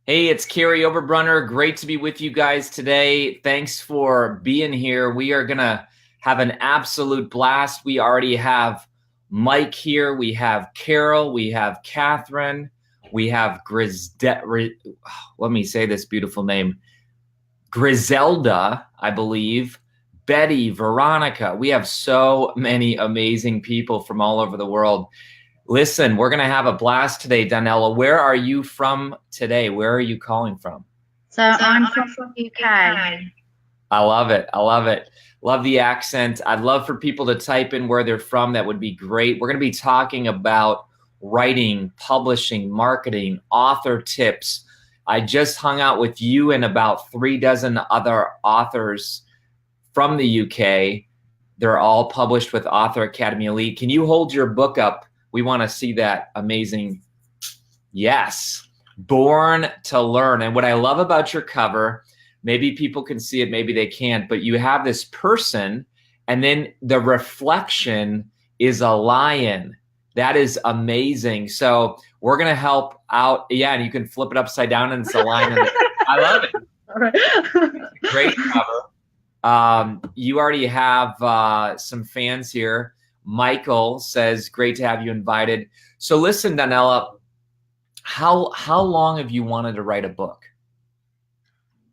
Hey, it's Kary Oberbrunner. Great to be with you guys today. Thanks for being here. We are going to have an absolute blast. We already have Mike here. We have Carol. We have Catherine. We have let me say this beautiful name. Griselda, I believe. Betty, Veronica. We have so many amazing people from all over the world. Listen, we're going to have a blast today, Donella. Where are you from today? Where are you calling from? So I'm from the UK. I love it. I love it. Love the accent. I'd love for people to type in where they're from. That would be great. We're going to be talking about writing, publishing, marketing, author tips. I just hung out with you and about 36 other authors from the UK. They're all published with Author Academy Elite. Can you hold your book up? We want to see that amazing. Yes. Born to Learn. And what I love about your cover, maybe people can see it, maybe they can't, but you have this person and then the reflection is a lion. That is amazing. So we're going to help out. Yeah. And you can flip it upside down and it's a lion. I love it. All right. Great cover. You already have some fans here. Michael says, great to have you invited. So listen, Donella, how long have you wanted to write a book?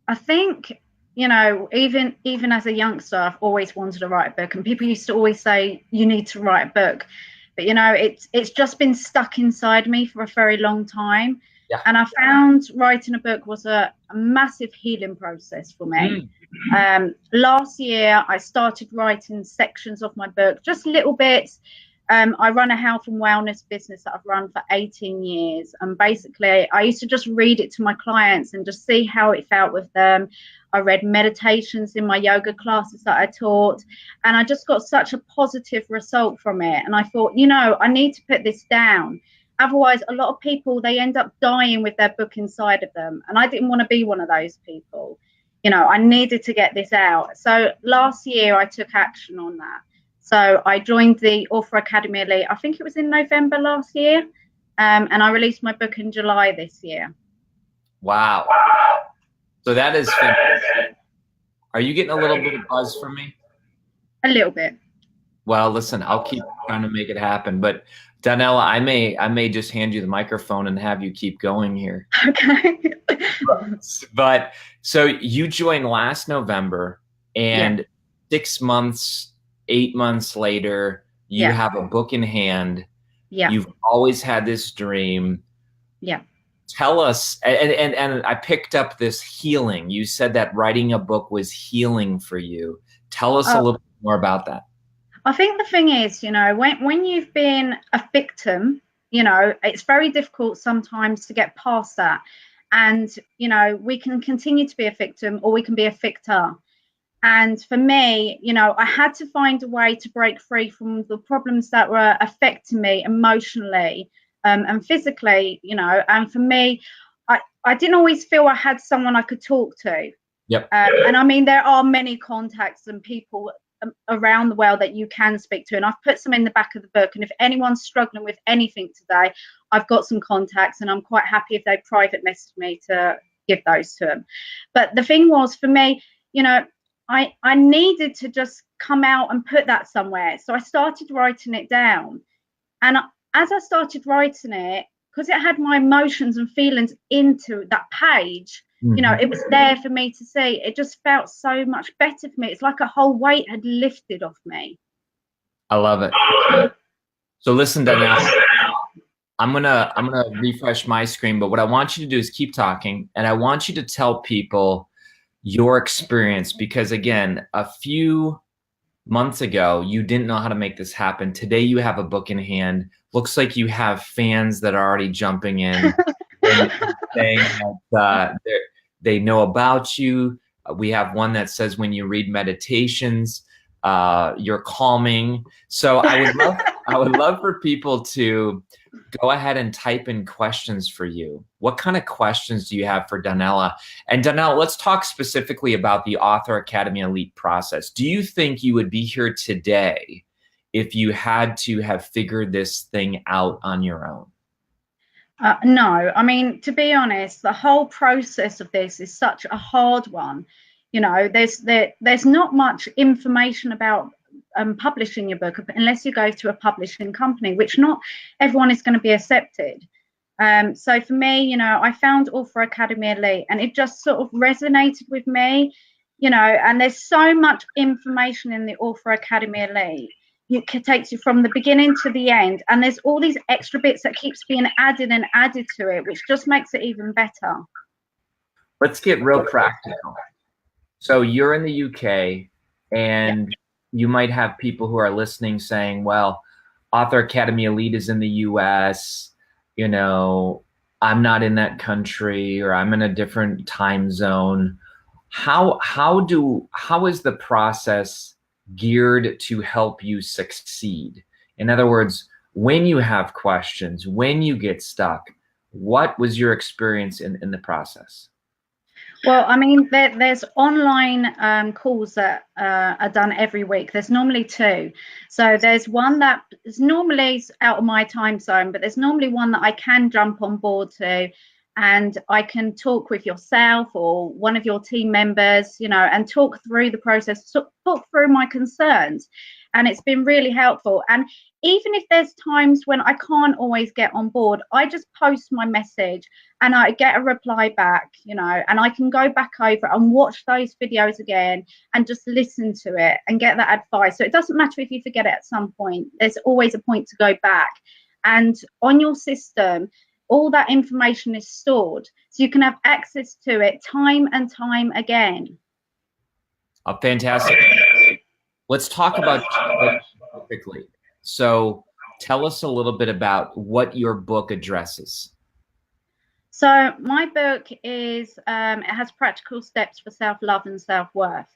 I think, even as a youngster, I've always wanted to write a book. And people used to always say, you need to write a book. But, it's just been stuck inside me for a very long time. Yeah. And I found writing a book was a massive healing process for me. Last year, I started writing sections of my book, just little bits. I run a health and wellness business that I've run for 18 years. And basically, I used to just read it to my clients and just see how it felt with them. I read meditations in my yoga classes that I taught, and I just got such a positive result from it. And I thought, I need to put this down. Otherwise, a lot of people, they end up dying with their book inside of them. And I didn't want to be one of those people. I needed to get this out. So last year, I took action on that. So I joined the Author Academy Elite. I think it was in November last year. And I released my book in July this year. Wow. So that is fantastic. Are you getting a little bit of buzz from me? A little bit. Well, listen, I'll keep trying to make it happen. But Donella, I may just hand you the microphone and have you keep going here. Okay. But so you joined last November, and 6 months, 8 months later, you have a book in hand. Yeah. You've always had this dream. Yeah. Tell us, and I picked up this healing. You said that writing a book was healing for you. Tell us a little bit more about that. I think the thing is, when you've been a victim, it's very difficult sometimes to get past that. And, we can continue to be a victim or we can be a victor. And for me, I had to find a way to break free from the problems that were affecting me emotionally and physically, and for me, I didn't always feel I had someone I could talk to. Yep. And I mean, there are many contacts and people around the world that you can speak to, and I've put some in the back of the book, and if anyone's struggling with anything today, I've got some contacts, and I'm quite happy if they private message me to give those to them. But the thing was, for me, I needed to just come out and put that somewhere, so I started writing it down. And as I started writing it, because it had my emotions and feelings into that page, it was there for me to see. It just felt so much better for me. It's like a whole weight had lifted off me. I love it. So listen, Donella, I'm gonna refresh my screen, but what I want you to do is keep talking, and I want you to tell people your experience, because again, a few months ago, you didn't know how to make this happen. Today, you have a book in hand. Looks like you have fans that are already jumping in and saying that they know about you. We have one that says when you read meditations, you're calming. So I would love for people to go ahead and type in questions for you. What kind of questions do you have for Donella? And Donella, let's talk specifically about the Author Academy Elite process. Do you think you would be here today if you had to have figured this thing out on your own? No, I mean, to be honest, the whole process of this is such a hard one. You know, there's not much information about publishing your book unless you go to a publishing company, which not everyone is going to be accepted. So for me, you know, I found Author Academy Elite and it just sort of resonated with me, you know, and there's so much information in the Author Academy Elite. It takes you from the beginning to the end, and there's all these extra bits that keeps being added and added to it, which just makes it even better. Let's get real practical. So you're in the UK, and you might have people who are listening saying, well, Author Academy Elite is in the US, you know, I'm not in that country, or I'm in a different time zone. How is the process geared to help you succeed? In other words, when you have questions, when you get stuck, what was your experience in the process? Well, I mean, there's online calls that are done every week. There's normally two. So there's one that is normally out of my time zone, but there's normally one that I can jump on board to, and I can talk with yourself or one of your team members, you know, and talk through the process, talk through my concerns. And it's been really helpful. And even if there's times when I can't always get on board, I just post my message and I get a reply back, you know, and I can go back over and watch those videos again and just listen to it and get that advice. So it doesn't matter if you forget it at some point, there's always a point to go back. And on your system, all that information is stored, so you can have access to it time and time again. Oh, fantastic. Let's talk about quickly. So tell us a little bit about what your book addresses. So my book is, it has practical steps for self-love and self-worth.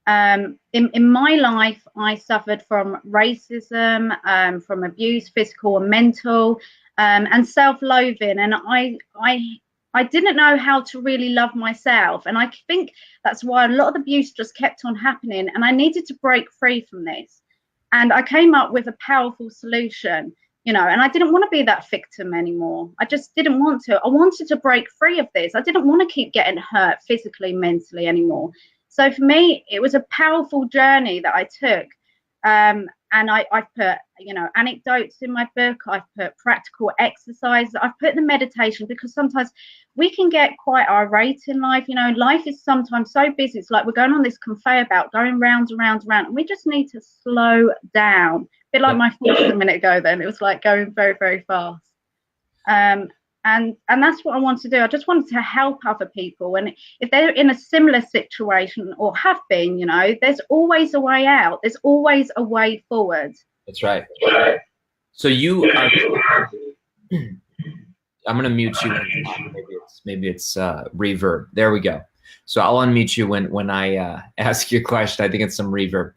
In my life, I suffered from racism, from abuse, physical and mental, and self-loathing. And I didn't know how to really love myself. And I think that's why a lot of abuse just kept on happening. And I needed to break free from this. And I came up with a powerful solution, you know, and I didn't want to be that victim anymore. I just didn't want to. I wanted to break free of this. I didn't want to keep getting hurt physically, mentally anymore. So for me, it was a powerful journey that I took. And I put, you know, anecdotes in my book. I've put practical exercises. I've put the meditation, because sometimes we can get quite irate in life. You know, life is sometimes so busy. It's like we're going on this conveyor belt, going round and round and round. And we just need to slow down. A bit like my thoughts a minute ago then. It was like going very, very fast. And that's what I want to do. I just wanted to help other people. And if they're in a similar situation or have been, you know, there's always a way out. There's always a way forward. That's right. So you are, I'm going to mute you. Maybe it's reverb. There we go. So I'll unmute you when I ask you a question. I think it's some reverb.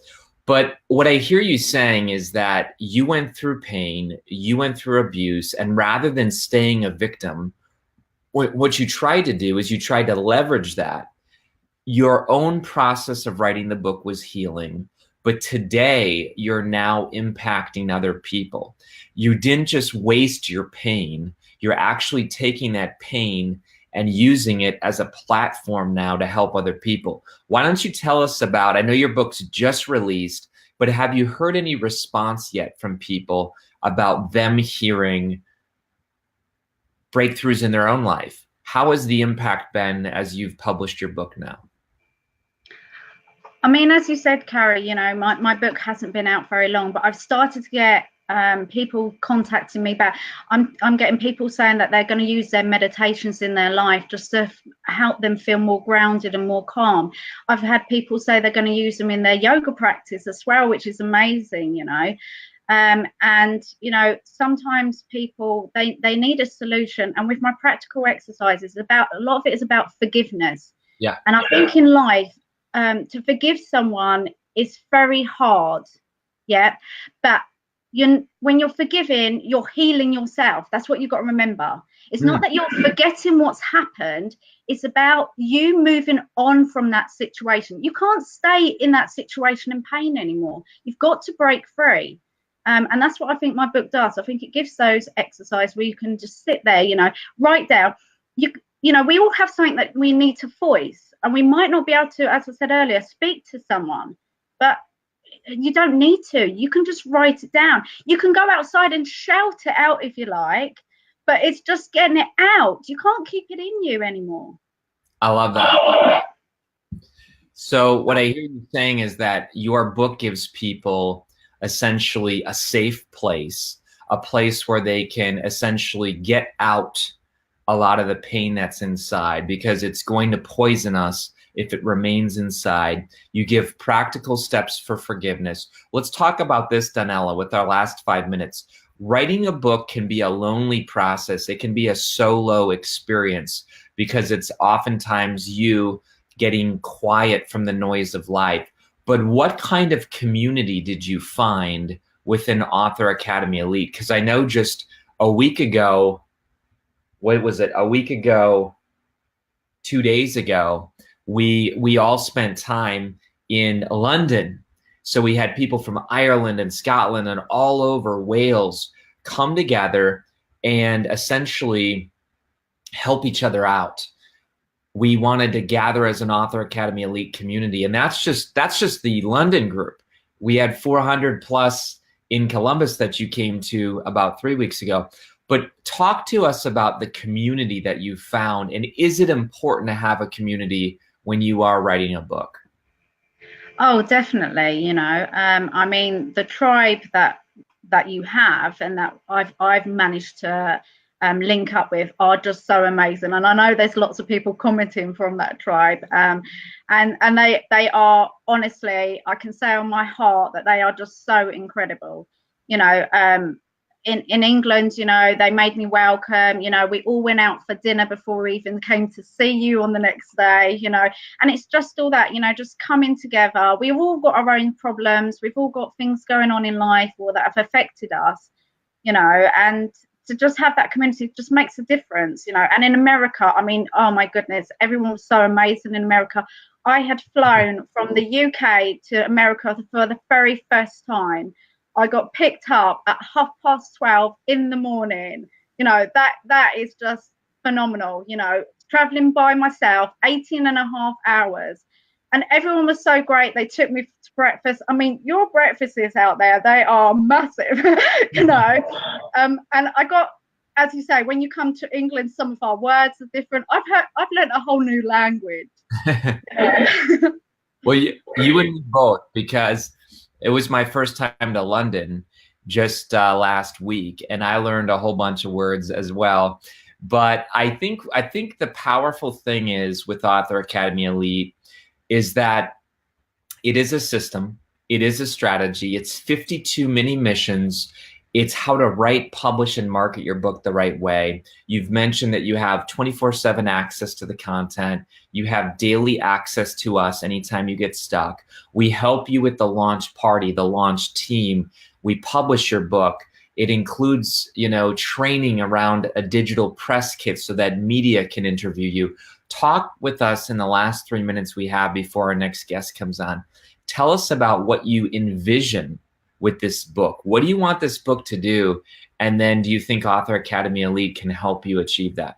But what I hear you saying is that you went through pain, you went through abuse, and rather than staying a victim, what you tried to do is you tried to leverage that. Your own process of writing the book was healing, but today you're now impacting other people. You didn't just waste your pain, you're actually taking that pain and using it as a platform now to help other people. Why don't you tell us about, I know your book's just released, but have you heard any response yet from people about them hearing breakthroughs in their own life? How has the impact been as you've published your book now? I mean, as you said, Kary, you know, my book hasn't been out very long, but I've started to get people contacting me back. I'm getting people saying that they're going to use their meditations in their life just to help them feel more grounded and more calm. I've had people say they're going to use them in their yoga practice as well, which is amazing, you know. And you know, sometimes people they need a solution, and with my practical exercises, a lot of it is about forgiveness. Yeah. And I think in life, to forgive someone is very hard. Yeah, but when you're forgiving, you're healing yourself. That's what you've got to remember. It's not that you're forgetting what's happened. It's about you moving on from that situation. You can't stay in that situation in pain anymore. You've got to break free. And that's what I think my book does. I think it gives those exercises where you can just sit there, write down. We all have something that we need to voice, and we might not be able to, as I said earlier, speak to someone, but you don't need to. You can just write it down. You can go outside and shout it out if you like, but it's just getting it out. You can't keep it in you anymore. I love that. So what I hear you saying is that your book gives people essentially a safe place, a place where they can essentially get out a lot of the pain that's inside, because it's going to poison us if it remains inside. You give practical steps for forgiveness. Let's talk about this, Donella, with our last 5 minutes. Writing a book can be a lonely process. It can be a solo experience, because it's oftentimes you getting quiet from the noise of life. But what kind of community did you find within Author Academy Elite? Because I know just a week ago, what was it? A week ago, 2 days ago, we all spent time in London. So we had people from Ireland and Scotland and all over Wales come together and essentially help each other out. We wanted to gather as an Author Academy Elite community, and that's just the London group. We had 400 plus in Columbus that you came to about 3 weeks ago. But talk to us about the community that you found, and is it important to have a community when you are writing a book? Oh, definitely. I mean, the tribe that you have and that I've managed to link up with are just so amazing. And I know there's lots of people commenting from that tribe, and they are, honestly, I can say on my heart that they are just so incredible. In England, they made me welcome. We all went out for dinner before we even came to see you on the next day, and it's just all that, just coming together. We've all got our own problems. We've all got things going on in life or that have affected us, and to just have that community just makes a difference, And in America, I mean, oh my goodness, everyone was so amazing in America. I had flown from the UK to America for the very first time. I got picked up at 12:30 in the morning. That is just phenomenal. Traveling by myself, 18.5 hours. And everyone was so great. They took me to breakfast. I mean, your breakfasts out there, they are massive, And I got, as you say, when you come to England, some of our words are different. I've learned a whole new language. Well, you and me both, because it was my first time to London just last week, and I learned a whole bunch of words as well. But I think the powerful thing is with Author Academy Elite is that it is a system, it is a strategy, it's 52 mini missions. It's how to write, publish, and market your book the right way. You've mentioned that you have 24/7 access to the content. You have daily access to us anytime you get stuck. We help you with the launch party, the launch team. We publish your book. It includes, training around a digital press kit so that media can interview you. Talk with us in the last 3 minutes we have before our next guest comes on. Tell us about what you envision with this book. What do you want this book to do? And then do you think Author Academy Elite can help you achieve that?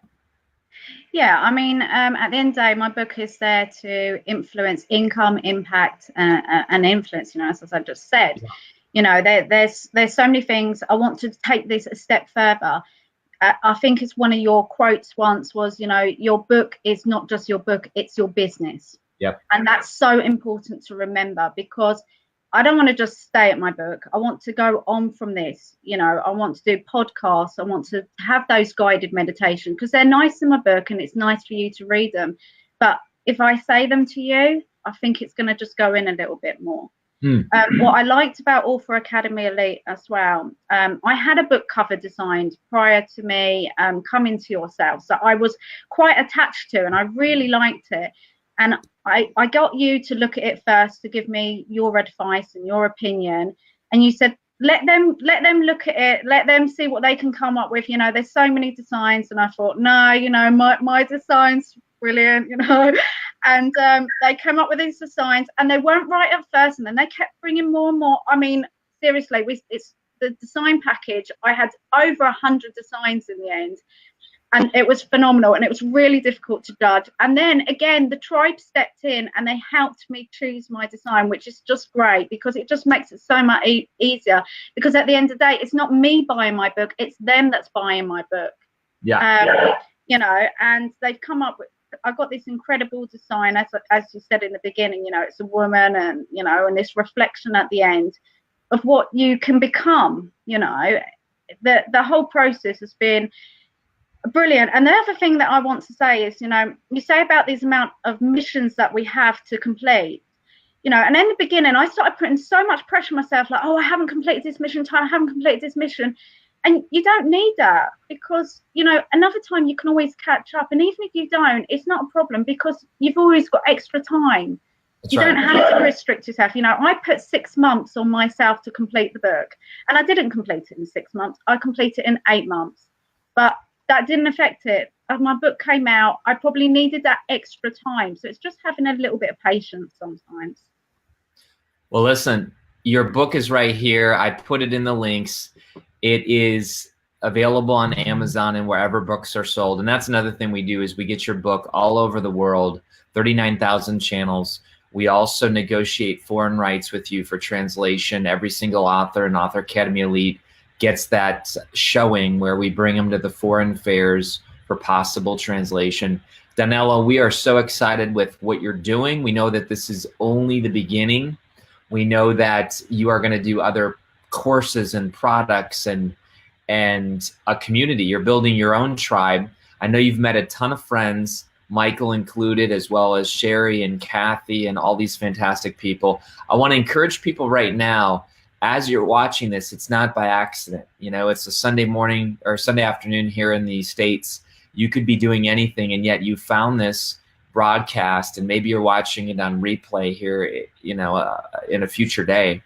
Yeah, I mean, at the end of the day, my book is there to influence income, impact, and influence, as I just said. Yeah. There's so many things. I want to take this a step further. I think it's one of your quotes once was, your book is not just your book, it's your business. Yep. And that's so important to remember, because I don't want to just stay at my book. I want to go on from this. I want to do podcasts. I want to have those guided meditations, because they're nice in my book and it's nice for you to read them. But if I say them to you, I think it's going to just go in a little bit more. What I liked about Author Academy Elite as well, I had a book cover designed prior to me coming to yourself. So I was quite attached to, and I really liked it. And I got you to look at it first to give me your advice and your opinion. And you said, let them look at it, let them see what they can come up with. There's so many designs. And I thought, no, my design's brilliant, And they came up with these designs, and they weren't right at first. And then they kept bringing more and more. I mean, seriously, the design package, I had over 100 designs in the end. And it was phenomenal, and it was really difficult to judge. And then again, the tribe stepped in and they helped me choose my design, which is just great because it just makes it so much easier. Because at the end of the day, it's not me buying my book, it's them that's buying my book. You know, and they've come up with, I've got this incredible design, as you said in the beginning, you know, it's a woman, and, you know, and this reflection at the end of what you can become. You know, the whole process has been brilliant. And the other thing that I want to say is, you know, you say about these amount of missions that we have to complete, you know, and in the beginning I started putting so much pressure on myself, like, oh, I haven't completed this mission time, I haven't completed this mission. And you don't need that, because, you know, another time you can always catch up. And even if you don't, it's not a problem, because you've always got extra time. That's you right. Don't have to restrict yourself. You know, I put 6 months on myself to complete the book, and I didn't complete it in 6 months. I completed it in 8 months, but that didn't affect it. As my book came out, I probably needed that extra time. So it's just having a little bit of patience sometimes. Well, listen, your book is right here. I put it in the links. It is available on Amazon and wherever books are sold. And that's another thing we do, is we get your book all over the world, 39,000 channels. We also negotiate foreign rights with you for translation. Every single author and Author Academy Elite gets that showing where we bring them to the foreign fairs for possible translation. Donella, we are so excited with what you're doing. We know that this is only the beginning. We know that you are going to do other courses and products and a community. You're building your own tribe. I know you've met a ton of friends, Michael included, as well as Sherry and Kathy and all these fantastic people. I want to encourage people right now, as you're watching this, it's not by accident. You know, it's a Sunday morning or Sunday afternoon here in the States. You could be doing anything, and yet you found this broadcast, and maybe you're watching it on replay here, you know, in a future day.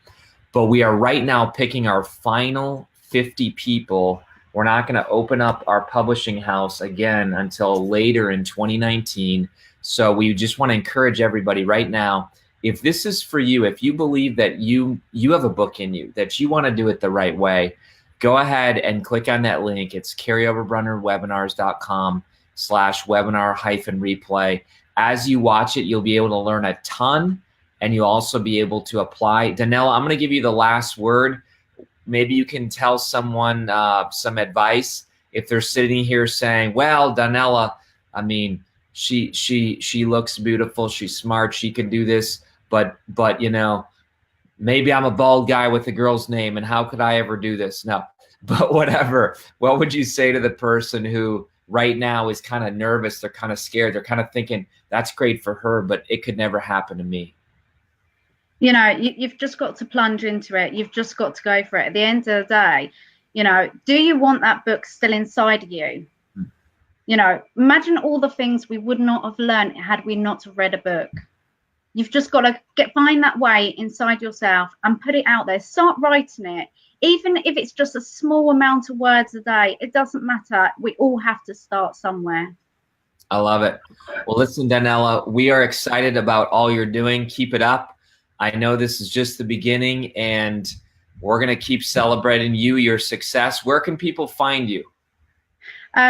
But we are right now picking our final 50 people. We're not going to open up our publishing house again until later in 2019. So we just want to encourage everybody right now, if this is for you, if you believe that you have a book in you, that you want to do it the right way, go ahead and click on that link. It's karyoberbrunnerwebinars.com/webinar-replay. As you watch it, you'll be able to learn a ton, and you'll also be able to apply. Donella, I'm going to give you the last word. Maybe you can tell someone some advice if they're sitting here saying, well, Donella, I mean, she looks beautiful, she's smart, she can do this, but you know, maybe I'm a bald guy with a girl's name, and how could I ever do this? No, but whatever. What would you say to the person who right now is kind of nervous, they're kind of scared, they're kind of thinking, that's great for her, but it could never happen to me? You know, you've just got to plunge into it. You've just got to go for it. At the end of the day, you know, do you want that book still inside of you? You know, imagine all the things we would not have learned had we not read a book. You've just got to find that way inside yourself and put it out there. Start writing it. Even if it's just a small amount of words a day, it doesn't matter. We all have to start somewhere. I love it. Well, listen, Donella, we are excited about all you're doing. Keep it up. I know this is just the beginning, and we're going to keep celebrating you, your success. Where can people find you?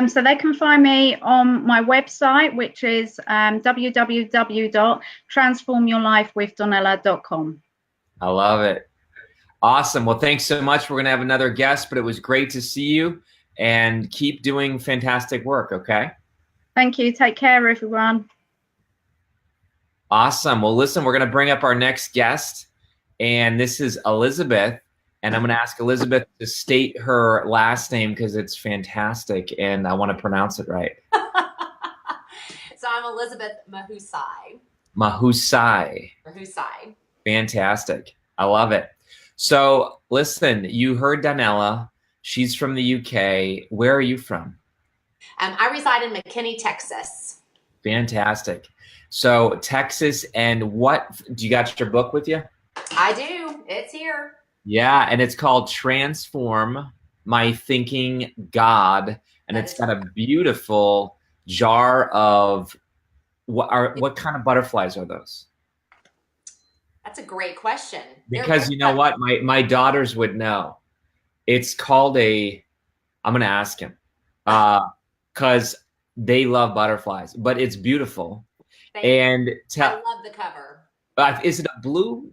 So they can find me on my website, which is www.transformyourlifewithdonella.com. I love it. Awesome. Well, thanks so much. We're going to have another guest, but it was great to see you, and keep doing fantastic work, okay? Thank you. Take care, everyone. Awesome. Well, listen, we're going to bring up our next guest, and this is Elizabeth. And I'm going to ask Elizabeth to state her last name because it's fantastic, and I want to pronounce it right. So I'm Elizabeth Mahusay. Mahusay. Mahusay. Fantastic. I love it. So listen, you heard Donella. She's from the UK. Where are you from? I reside in McKinney, Texas. Fantastic. So Texas, and what, do you got your book with you? I do. It's here. Yeah, and it's called Transform My Thinking God, and it's got a beautiful jar of what kind of butterflies are those? That's a great question. Because you know what, my daughters would know. It's called I'm going to ask him because they love butterflies, but it's beautiful. And I love the cover. Is it a blue?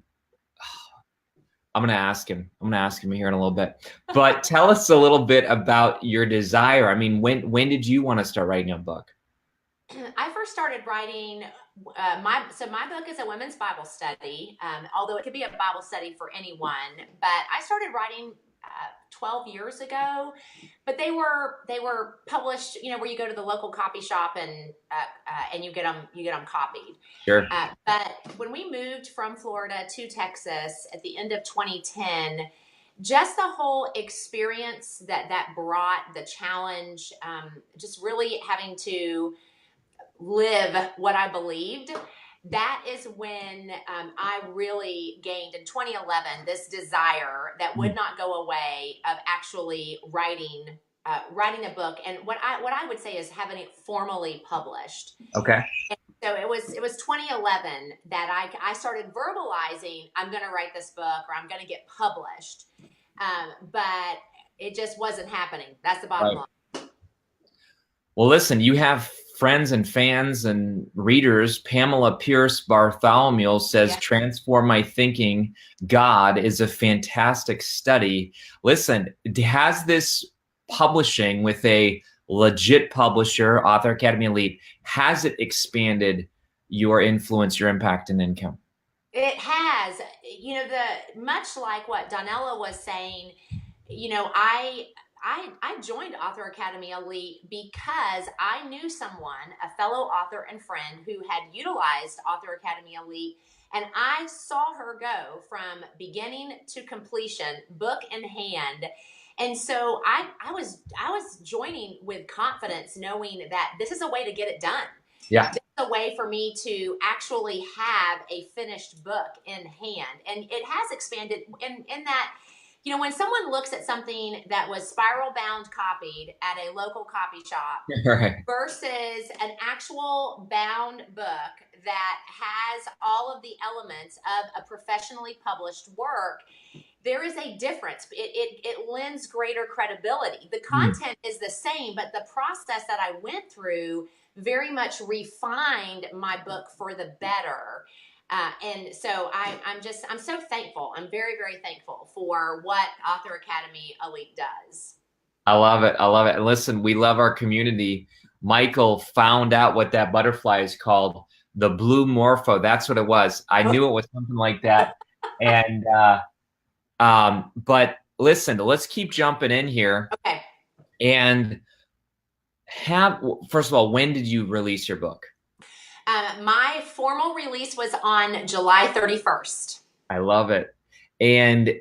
I'm going to ask him. I'm going to ask him here in a little bit. But tell us a little bit about your desire. I mean, when did you want to start writing a book? I first started writing my book is a women's Bible study, although it could be a Bible study for anyone. But I started writing 12 years ago, but they were published, where you go to the local copy shop and you get them copied. Sure. But when we moved from Florida to Texas at the end of 2010, just the whole experience that brought, the challenge, just really having to live what I believed, that is when I really gained in 2011 this desire that would not go away of actually writing a book, and what I would say is having it formally published. Okay. And so it was 2011 that I started verbalizing, I'm going to write this book or I'm going to get published, but it just wasn't happening. That's the bottom line. Well, listen, you have friends and fans and readers. Pamela Pierce Bartholomew says, Transform My Thinking. God is a fantastic study. Listen, has this publishing with a legit publisher, Author Academy Elite, has it expanded your influence, your impact, and income? It has. Much like what Donella was saying, I joined Author Academy Elite because I knew someone, a fellow author and friend, who had utilized Author Academy Elite, and I saw her go from beginning to completion, book in hand. And so I was joining with confidence, knowing that this is a way to get it done. Yeah. This is a way for me to actually have a finished book in hand. And it has expanded in that, when someone looks at something that was spiral bound copied at a local copy shop right. versus an actual bound book that has all of the elements of a professionally published work, there is a difference. It lends greater credibility. The content is the same, but the process that I went through very much refined my book for the better. And so I'm so thankful. I'm very, very thankful for what Author Academy Elite does. I love it. I love it. And listen, we love our community. Michael found out what that butterfly is called, the blue morpho. That's what it was. I knew it was something like that. And, but listen, let's keep jumping in here. Okay. And first of all, when did you release your book? My formal release was on July 31st. I love it. And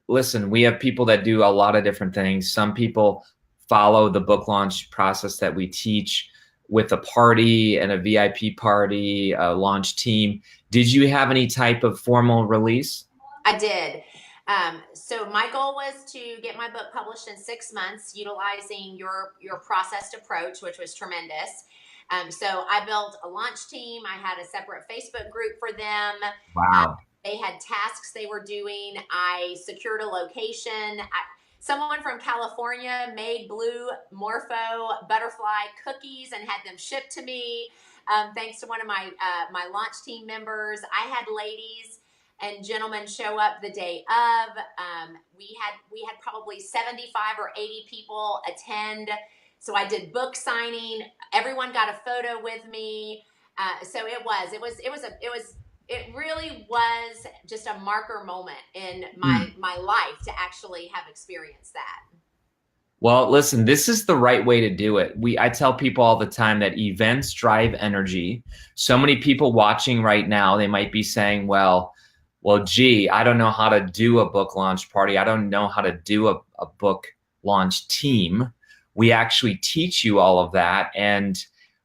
listen, we have people that do a lot of different things. Some people follow the book launch process that we teach with a party and a VIP party, a launch team. Did you have any type of formal release? I did. So my goal was to get my book published in 6 months, utilizing your processed approach, which was tremendous. So I built a launch team. I had a separate Facebook group for them. Wow. They had tasks they were doing. I secured a location. Someone from California made blue morpho butterfly cookies and had them shipped to me. Thanks to one of my launch team members. I had ladies and gentlemen show up the day of. We had probably 75 or 80 people attend. So I did book signing. Everyone got a photo with me. So it really was just a marker moment in my life to actually have experienced that. Well, listen, this is the right way to do it. I tell people all the time that events drive energy. So many people watching right now, they might be saying, well, gee, I don't know how to do a book launch party. I don't know how to do a book launch team. We actually teach you all of that, and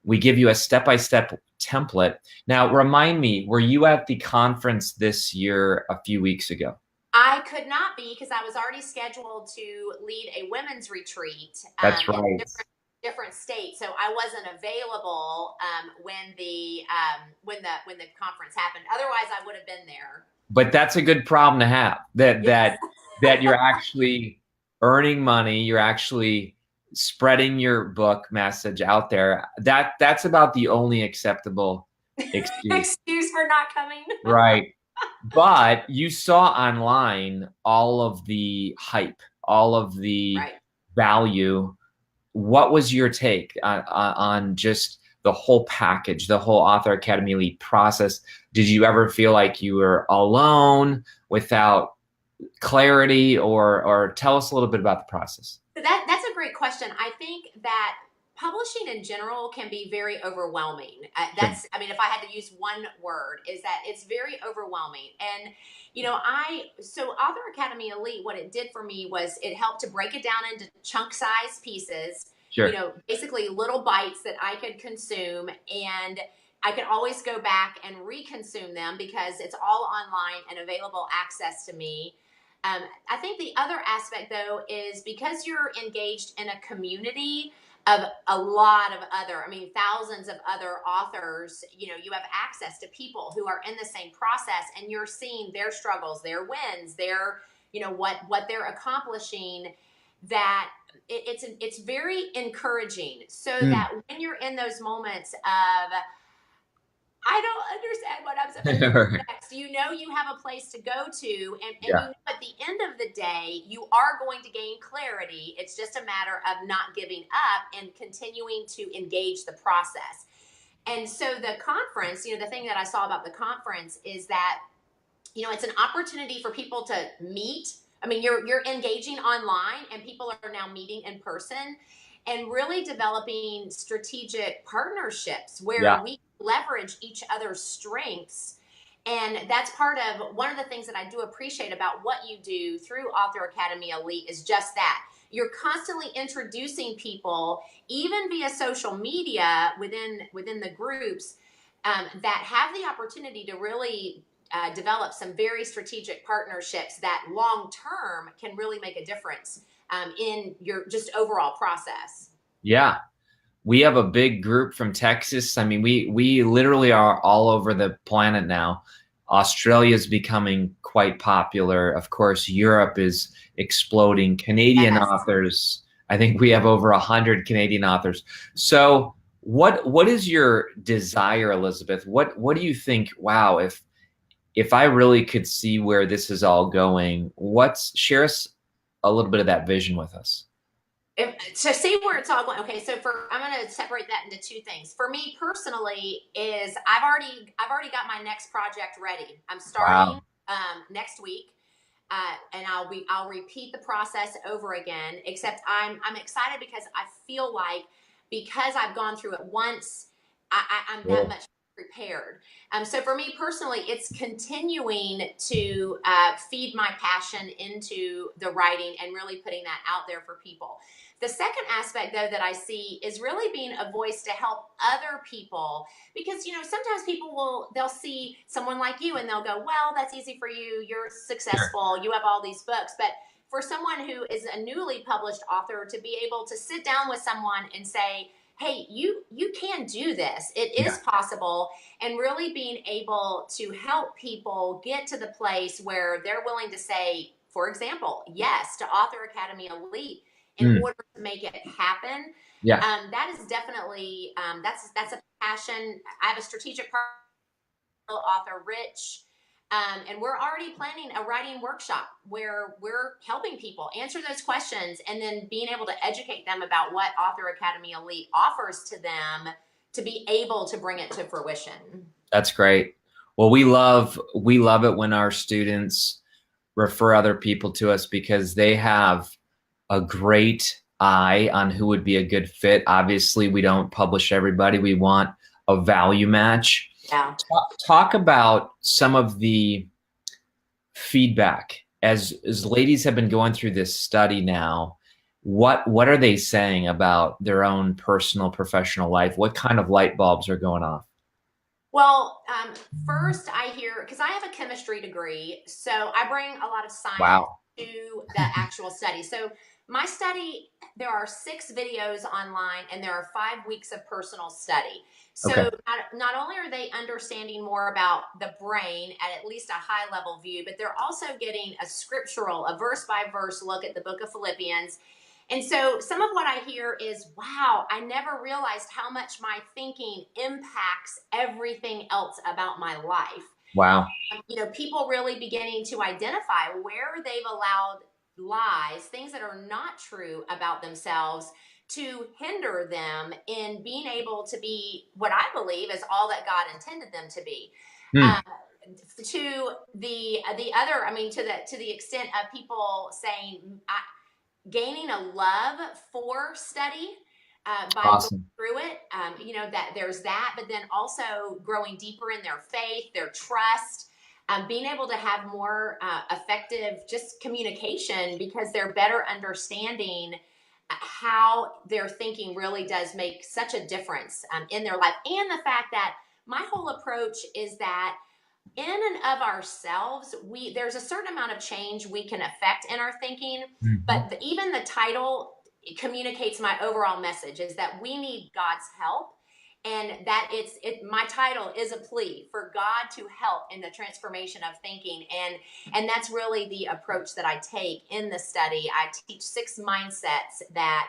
we give you a step-by-step template. Now, remind me, were you at the conference this year a few weeks ago? I could not be because I was already scheduled to lead a women's retreat. That's right. In different states, so I wasn't available when the conference happened. Otherwise, I would have been there. But that's a good problem to have. That you're actually earning money. You're actually spreading your book message out there. That's about the only acceptable excuse. Excuse for not coming. Right. But you saw online all of the hype, all of the Right. value. What was your take on just the whole package, the whole Author Academy Elite process? Did you ever feel like you were alone, without clarity, or tell us a little bit about the process? That's a great question. I think that publishing in general can be very overwhelming. I mean, if I had to use one word, is that it's very overwhelming. And, so Author Academy Elite, what it did for me was it helped to break it down into chunk size pieces, Sure. Basically little bites that I could consume, and I could always go back and reconsume them because it's all online and available access to me. I think the other aspect, though, is because you're engaged in a community of a lot of thousands of other authors, you have access to people who are in the same process, and you're seeing their struggles, their wins, their, what they're accomplishing, that it's very encouraging, so that when you're in those moments of, I don't understand what I'm supposed to do next. You have a place to go to, and at the end of the day, you are going to gain clarity. It's just a matter of not giving up and continuing to engage the process. And so the conference, the thing that I saw about the conference is that, it's an opportunity for people to meet. I mean, you're engaging online, and people are now meeting in person, and really developing strategic partnerships where we leverage each other's strengths. And that's part of one of the things that I do appreciate about what you do through Author Academy Elite is just that. You're constantly introducing people, even via social media within the groups, that have the opportunity to really develop some very strategic partnerships that long term can really make a difference in your just overall process. Yeah. We have a big group from Texas. I mean, we literally are all over the planet now. Australia is becoming quite popular. Of course, Europe is exploding. Canadian authors, I think we have over 100 Canadian authors. So what is your desire, Elizabeth? What do you think, wow, if I really could see where this is all going, share us a little bit of that vision with us. To see where it's all going. Okay, so I'm going to separate that into two things. For me personally, is I've already got my next project ready. I'm starting next week, and I'll repeat the process over again. Except I'm excited because I feel like because I've gone through it once, I'm that much prepared. So for me personally, it's continuing to feed my passion into the writing and really putting that out there for people. The second aspect, though, that I see is really being a voice to help other people, because, sometimes they'll see someone like you and they'll go, well, that's easy for you. You're successful. Sure. You have all these books. But for someone who is a newly published author to be able to sit down with someone and say, hey, you can do this. It is possible. And really being able to help people get to the place where they're willing to say, for example, yes to Author Academy Elite in order to make it happen. Yeah. That is definitely, that's a passion. I have a strategic partner, author Rich, and we're already planning a writing workshop where we're helping people answer those questions and then being able to educate them about what Author Academy Elite offers to them to be able to bring it to fruition. That's great. Well, we love it when our students refer other people to us, because they have a great eye on who would be a good fit. Obviously, we don't publish everybody. We want a value match. Yeah. Talk about some of the feedback as ladies have been going through this study now. What are they saying about their own personal, professional life? What kind of light bulbs are going off? Well, first I hear, because I have a chemistry degree, so I bring a lot of science to the actual study. So My study, there are 6 videos online and there are 5 weeks of personal study. So Okay. not only are they understanding more about the brain at least a high level view, but they're also getting a verse by verse look at the book of Philippians. And so some of what I hear is, wow, I never realized how much my thinking impacts everything else about my life. Wow. People really beginning to identify where they've allowed lies, things that are not true about themselves, to hinder them in being able to be what I believe is all that God intended them to be. To the other, to the extent of people saying, gaining a love for study by Awesome. going through it, that there's that, but then also growing deeper in their faith, their trust, being able to have more effective just communication because they're better understanding how their thinking really does make such a difference in their life. And the fact that my whole approach is that in and of ourselves, there's a certain amount of change we can affect in our thinking, but even the title communicates my overall message is that we need God's help, and that my title is a plea for God to help in the transformation of thinking, and that's really the approach that I take in the study. I teach 6 mindsets that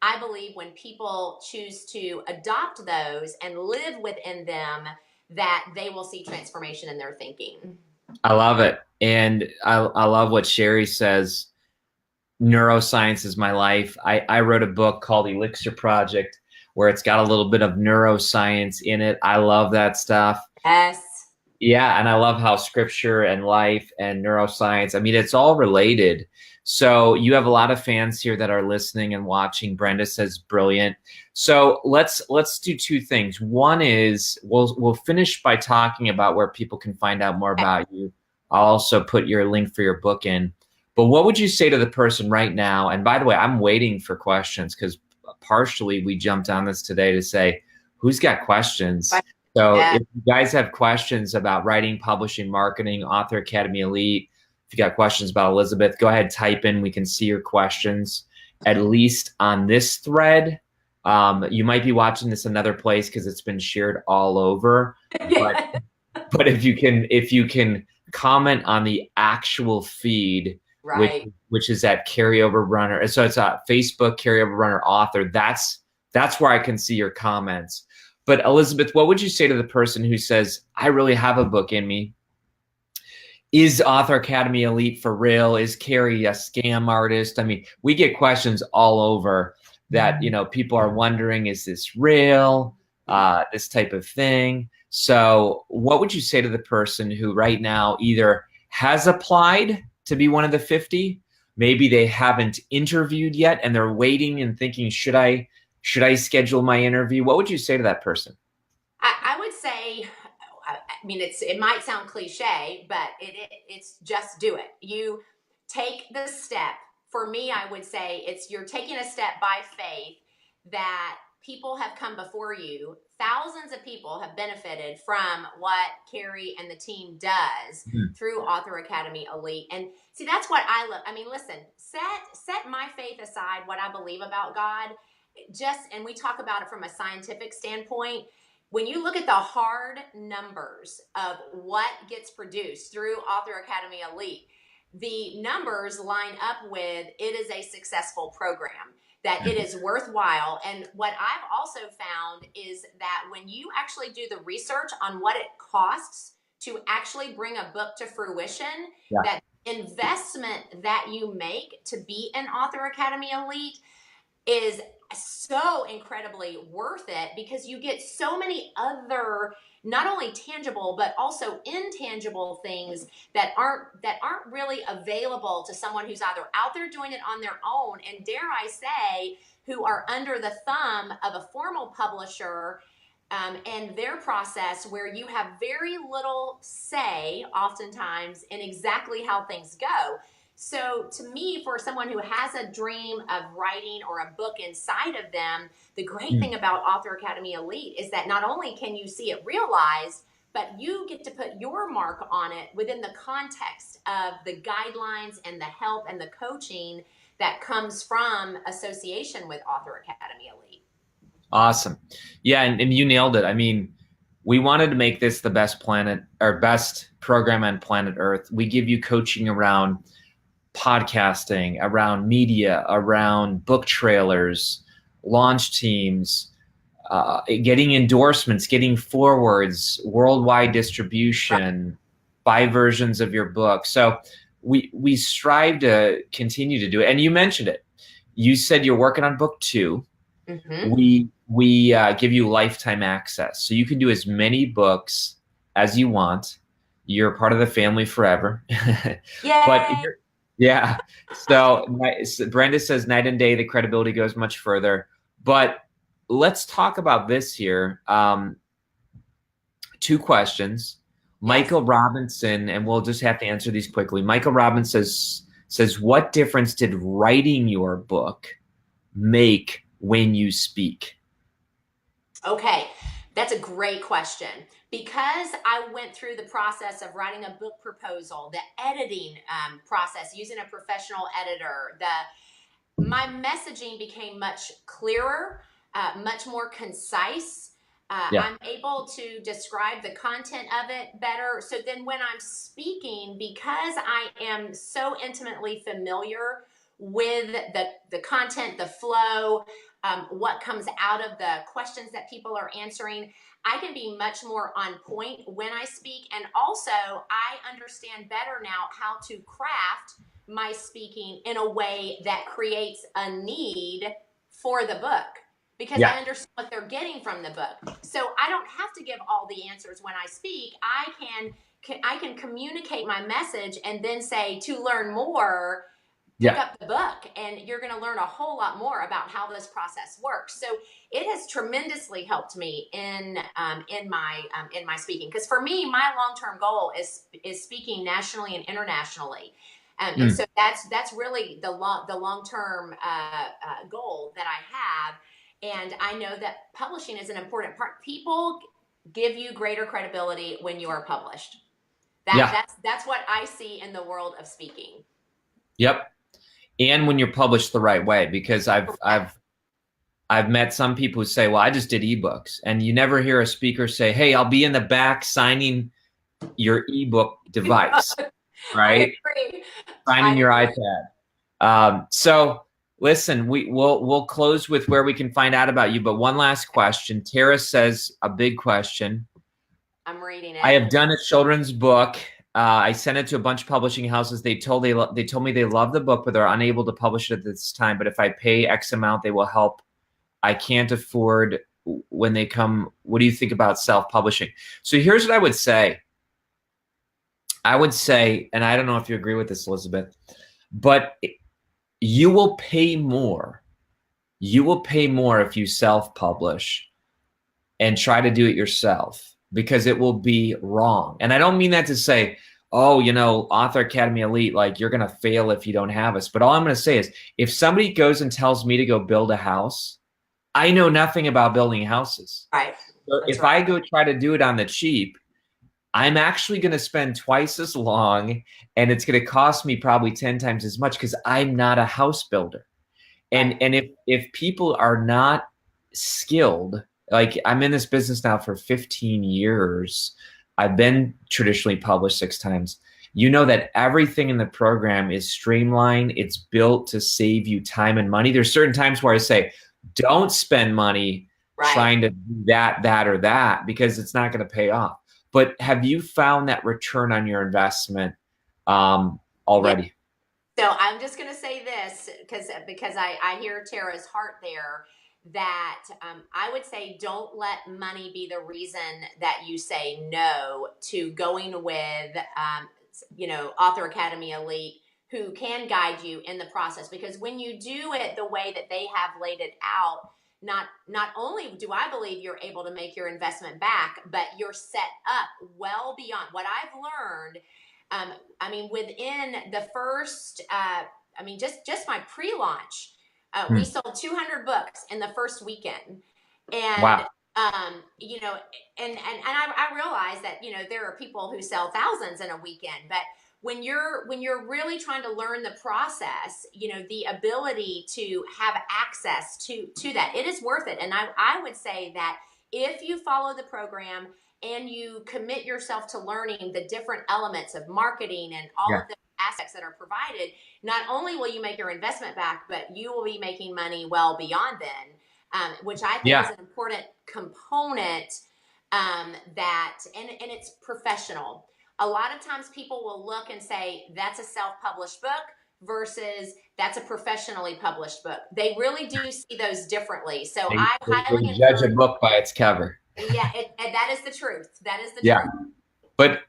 I believe when people choose to adopt those and live within them, that they will see transformation in their thinking. I love it. And I love what Sherry says. Neuroscience is my life. I wrote a book called Elixir Project where it's got a little bit of neuroscience in it. I love that stuff. Yes. Yeah. And I love how scripture and life and neuroscience, it's all related. So you have a lot of fans here that are listening and watching. Brenda says brilliant. So let's do 2 things. One is we'll finish by talking about where people can find out more about you. I'll also put your link for your book in. But what would you say to the person right now? And by the way, I'm waiting for questions because partially we jumped on this today to say, who's got questions? So if you guys have questions about writing, publishing, marketing, Author Academy Elite, if you got questions about Elizabeth, go ahead, type in. We can see your questions, at least on this thread. You might be watching this another place because it's been shared all over. But if you can comment on the actual feed, right, which is at Kary Oberbrunner. So it's Facebook, Kary Oberbrunner author. That's where I can see your comments. But Elizabeth, what would you say to the person who says, I really have a book in me? Is Author Academy Elite for real? Is Kary a scam artist? We get questions all over that, people are wondering, is this real? This type of thing. So what would you say to the person who right now either has applied to be one of the 50, maybe they haven't interviewed yet and they're waiting and thinking, should I schedule my interview? What would you say to that person? I would say, it might sound cliche, but it's just do it. You take the step. For me, I would say you're taking a step by faith that people have come before you. Thousands of people have benefited from what Kary and the team does through Author Academy Elite. And see, that's what I love. Listen, set my faith aside, what I believe about God, and we talk about it from a scientific standpoint. When you look at the hard numbers of what gets produced through Author Academy Elite, the numbers line up with it is a successful program, that it is worthwhile. And what I've also found is that when you actually do the research on what it costs to actually bring a book to fruition, that investment that you make to be an Author Academy Elite is so incredibly worth it, because you get so many other, not only tangible but also intangible things that aren't really available to someone who's either out there doing it on their own, and dare I say, who are under the thumb of a formal publisher and their process, where you have very little say oftentimes in exactly how things go. So to me, for someone who has a dream of writing or a book inside of them, the great thing about Author Academy Elite is that not only can you see it realized, but you get to put your mark on it within the context of the guidelines and the help and the coaching that comes from association with Author Academy Elite. Awesome. Yeah, and you nailed it. I mean, we wanted to make this the best program on planet Earth. We give you coaching around podcasting, around media, around book trailers, launch teams, getting endorsements, getting forwards, worldwide distribution, 5 versions of your book. So we strive to continue to do it. And you mentioned it. You said you're working on book 2. Mm-hmm. We give you lifetime access, so you can do as many books as you want. You're part of the family forever. Yay! But yeah. So Brenda says night and day, the credibility goes much further. But let's talk about this here. 2 questions. Michael Robinson, and we'll just have to answer these quickly. Michael Robinson says, what difference did writing your book make when you speak? Okay, that's a great question. Because I went through the process of writing a book proposal, the editing process, using a professional editor, my messaging became much clearer, much more concise. I'm able to describe the content of it better. So then when I'm speaking, because I am so intimately familiar with the content, the flow, what comes out of the questions that people are answering, I can be much more on point when I speak. And also, I understand better now how to craft my speaking in a way that creates a need for the book, because I understand what they're getting from the book. So I don't have to give all the answers when I speak. I can communicate my message and then say, to learn more, pick up the book, and you're going to learn a whole lot more about how this process works. So it has tremendously helped me in my speaking, because for me, my long-term goal is speaking nationally and internationally. And so that's really the long-term goal that I have. And I know that publishing is an important part. People give you greater credibility when you are published. That's what I see in the world of speaking. Yep. And when you're published the right way, because I've met some people who say, well, I just did ebooks, and you never hear a speaker say, hey, I'll be in the back signing your ebook device, right? I agree. Signing your iPad. So listen, we'll close with where we can find out about you. But one last question. Tara says a big question. I'm reading it. I have done a children's book. I sent it to a bunch of publishing houses. They told me they love the book, but they're unable to publish it at this time. But if I pay X amount, they will help. I can't afford when they come. What do you think about self-publishing? So here's what I would say. I would say, and I don't know if you agree with this, Elizabeth, but you will pay more. You will pay more if you self-publish and try to do it yourself, because it will be wrong. And I don't mean that to say, oh, Author Academy Elite, like you're going to fail if you don't have us. But all I'm going to say is, if somebody goes and tells me to go build a house, I know nothing about building houses. Right. So if I go try to do it on the cheap, I'm actually going to spend twice as long, and it's going to cost me probably 10 times as much, because I'm not a house builder. And if people are not skilled, like I'm in this business now for 15 years, I've been traditionally published 6 times. You know that everything in the program is streamlined. It's built to save you time and money. There's certain times where I say, don't spend money trying to do that, or that, because it's not going to pay off. But have you found that return on your investment already? So I'm just going to say this, because I hear Tara's heart there, that I would say, don't let money be the reason that you say no to going with, Author Academy Elite, who can guide you in the process. Because when you do it the way that they have laid it out, not only do I believe you're able to make your investment back, but you're set up well beyond what I've learned. Within the first, just my pre-launch, we sold 200 books in the first weekend. And, wow. I realize that, there are people who sell thousands in a weekend, but when you're really trying to learn the process, you know, the ability to have access to that, it is worth it. And I would say that if you follow the program and you commit yourself to learning the different elements of marketing and all of the aspects that are provided, not only will you make your investment back, but you will be making money well beyond then, which I think is an important component, that, and it's professional. A lot of times people will look and say, that's a self-published book versus that's a professionally published book. They really do see those differently. So I highly judge a book by its cover. Yeah, and that is the truth. That is the truth. But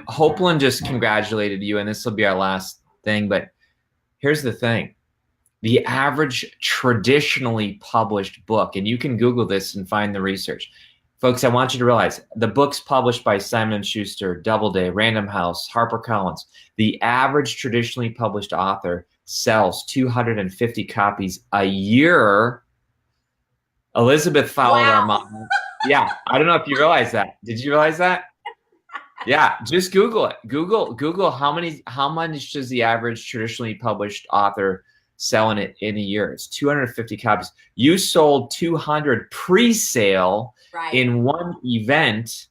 Hopeland just congratulated you, and this will be our last thing. But here's the thing. The average traditionally published book, and you can Google this and find the research. Folks, I want you to realize the books published by Simon & Schuster, Doubleday, Random House, HarperCollins, the average traditionally published author sells 250 copies a year. Elizabeth followed our model. Yeah, I don't know if you realize that. Did you realize that? Yeah, just Google it. Google how much does the average traditionally published author sell in a year? It's 250 copies. You sold 200 pre-sale in one event.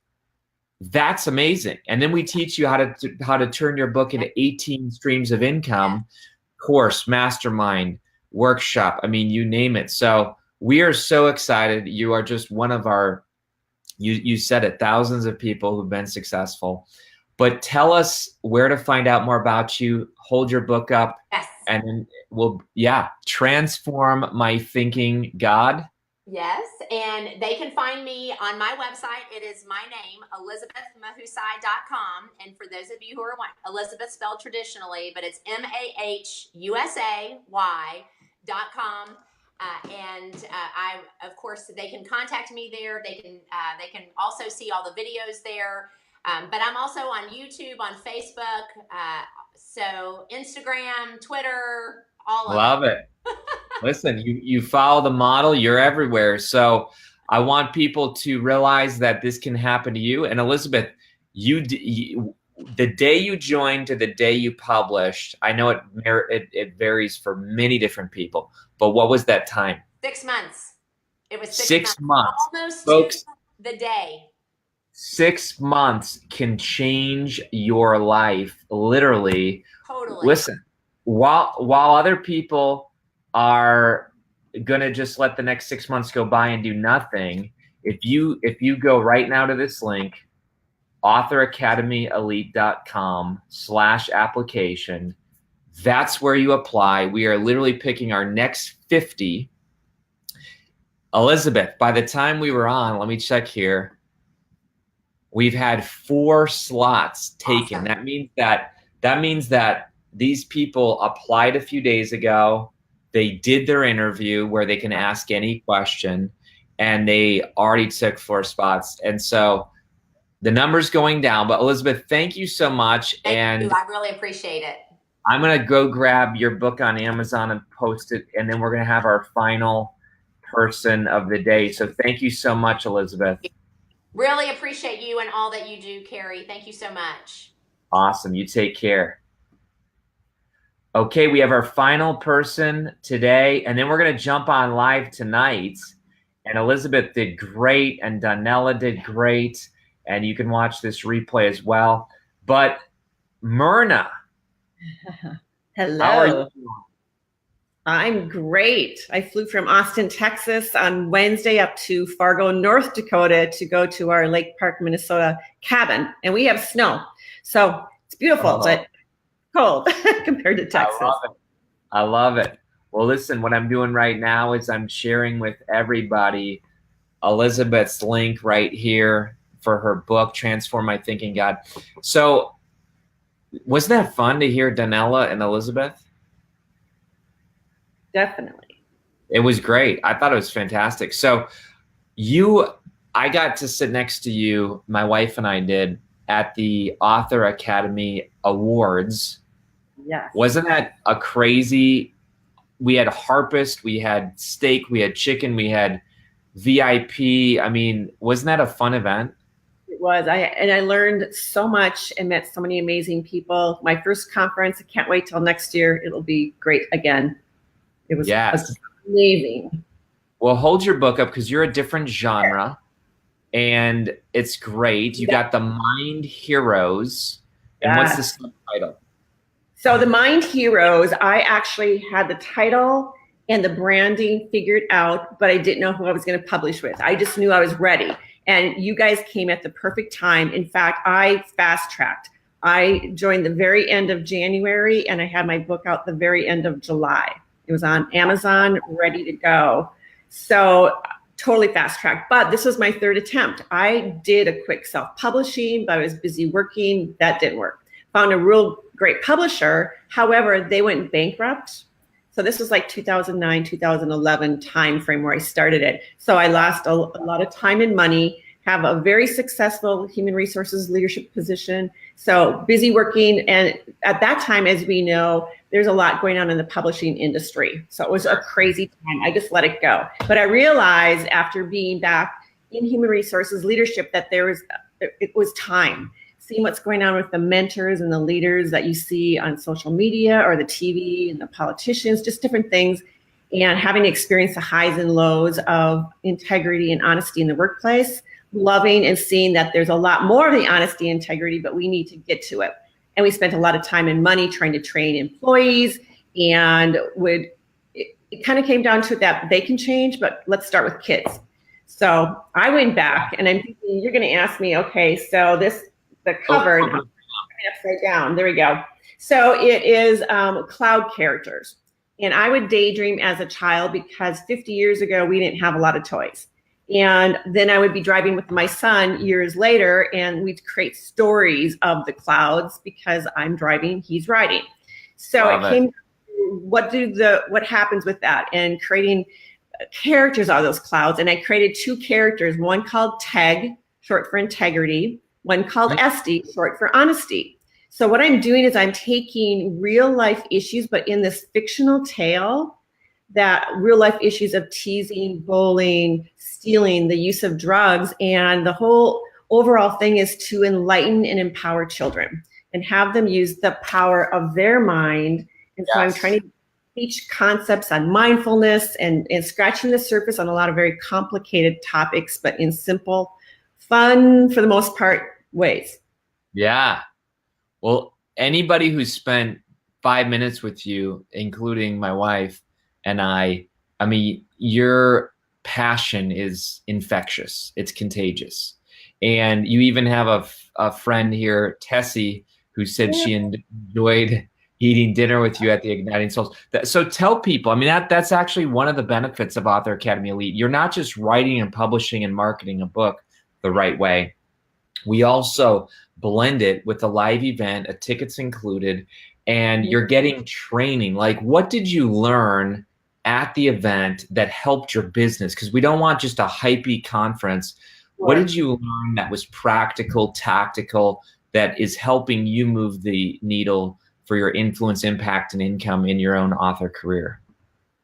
That's amazing. And then we teach you how to turn your book into 18 streams of income, course, mastermind, workshop. I mean, you name it. So we are so excited. You are just one of our, you said it, thousands of people who've been successful. But tell us where to find out more about you. Hold your book up. Yes. And then transform my thinking, God. Yes, and they can find me on my website. It is my name, ElizabethMahusay.com. And for those of you who are Elizabeth spelled traditionally, but it's MAHUSAY.com. I, of course, they can contact me there. They can also see all the videos there. But I'm also on YouTube, on Facebook, so Instagram, Twitter, all of it. Love it. Listen, you follow the model, you're everywhere. So I want people to realize that this can happen to you. And Elizabeth, the day you joined to the day you published, I know it varies for many different people, but what was that time? 6 months. It was 6 months. Almost folks, to the day. 6 months can change your life, literally. Totally. Listen, while other people are gonna just let the next 6 months go by and do nothing, if you go right now to this link, authoracademyelite.com/application, that's where you apply. We are literally picking our next 50. Elizabeth, by the time we were on, let me check here, we've had 4 slots taken. Awesome. That means that these people applied a few days ago. They did their interview where they can ask any question, and they already took 4 spots. And so the number's going down. But Elizabeth, thank you so much. Thank you. I really appreciate it. I'm going to go grab your book on Amazon and post it, and then we're going to have our final person of the day. So thank you so much, Elizabeth. Really appreciate you and all that you do, Kary. Thank you so much. Awesome. You take care. Okay, we have our final person today, and then we're going to jump on live tonight. And Elizabeth did great, and Donella did great, and you can watch this replay as well. But Myrna, hello. How are you? I'm great. I flew from Austin, Texas on Wednesday up to Fargo, North Dakota to go to our Lake Park, Minnesota cabin, and we have snow. So it's beautiful, but cold compared to Texas. I love it. Well, listen, what I'm doing right now is I'm sharing with everybody Elizabeth's link right here for her book, Transform My Thinking, God. So wasn't that fun to hear Donella and Elizabeth? Definitely. It was great. I thought it was fantastic. So I got to sit next to you, my wife and I did, at the Author Academy Awards. Yes. Wasn't that a crazy? We had harpist, we had steak, we had chicken, we had VIP. I mean, wasn't that a fun event? was. I learned so much and met so many amazing people. My first conference, I can't wait till next year. It'll be great again. It was amazing. Well, hold your book up because you're a different genre and it's great. You got the Mind Heroes. And what's the subtitle? So the Mind Heroes, I actually had the title and the branding figured out, but I didn't know who I was going to publish with. I just knew I was ready. And you guys came at the perfect time. In fact, I fast-tracked. I joined the very end of January, and I had my book out the very end of July. It was on Amazon, ready to go. So totally fast-tracked. But this was my third attempt. I did a quick self-publishing, but I was busy working. That didn't work. Found a real great publisher. However, they went bankrupt. So this was like 2009, 2011 timeframe where I started it. So I lost a lot of time and money, have a very successful human resources leadership position. So busy working. And at that time, as we know, there's a lot going on in the publishing industry. So it was a crazy time. I just let it go. But I realized after being back in human resources leadership that it was time. Seeing what's going on with the mentors and the leaders that you see on social media or the TV and the politicians, just different things, and having experienced the highs and lows of integrity and honesty in the workplace, loving and seeing that there's a lot more of the honesty and integrity, but we need to get to it. And we spent a lot of time and money trying to train employees, and it kind of came down to that they can change, but let's start with kids. So I went back, and I'm thinking, you're going to ask me, okay, so the cover, upside down, there we go. So it is cloud characters. And I would daydream as a child because 50 years ago, we didn't have a lot of toys. And then I would be driving with my son years later, and we'd create stories of the clouds because I'm driving, he's riding. So it came to what happens with that and creating characters out of those clouds. And I created two characters, one called TEG, short for integrity, one called Esty, short for honesty. So what I'm doing is I'm taking real life issues, but in this fictional tale, that real life issues of teasing, bullying, stealing, the use of drugs, and the whole overall thing is to enlighten and empower children and have them use the power of their mind. And so I'm trying to teach concepts on mindfulness and scratching the surface on a lot of very complicated topics, but in simple, fun, for the most part, ways. Yeah. Well, anybody who's spent 5 minutes with you, including my wife and I mean, your passion is infectious. It's contagious. And you even have a friend here, Tessie, who said she enjoyed eating dinner with you at the Igniting Souls. So tell people, I mean, that's actually one of the benefits of Author Academy Elite. You're not just writing and publishing and marketing a book the right way. We also blend it with a live event, a tickets included, and you're getting training. Like, what did you learn at the event that helped your business? Because we don't want just a hypey conference. What did you learn that was practical, tactical, that is helping you move the needle for your influence, impact, and income in your own author career?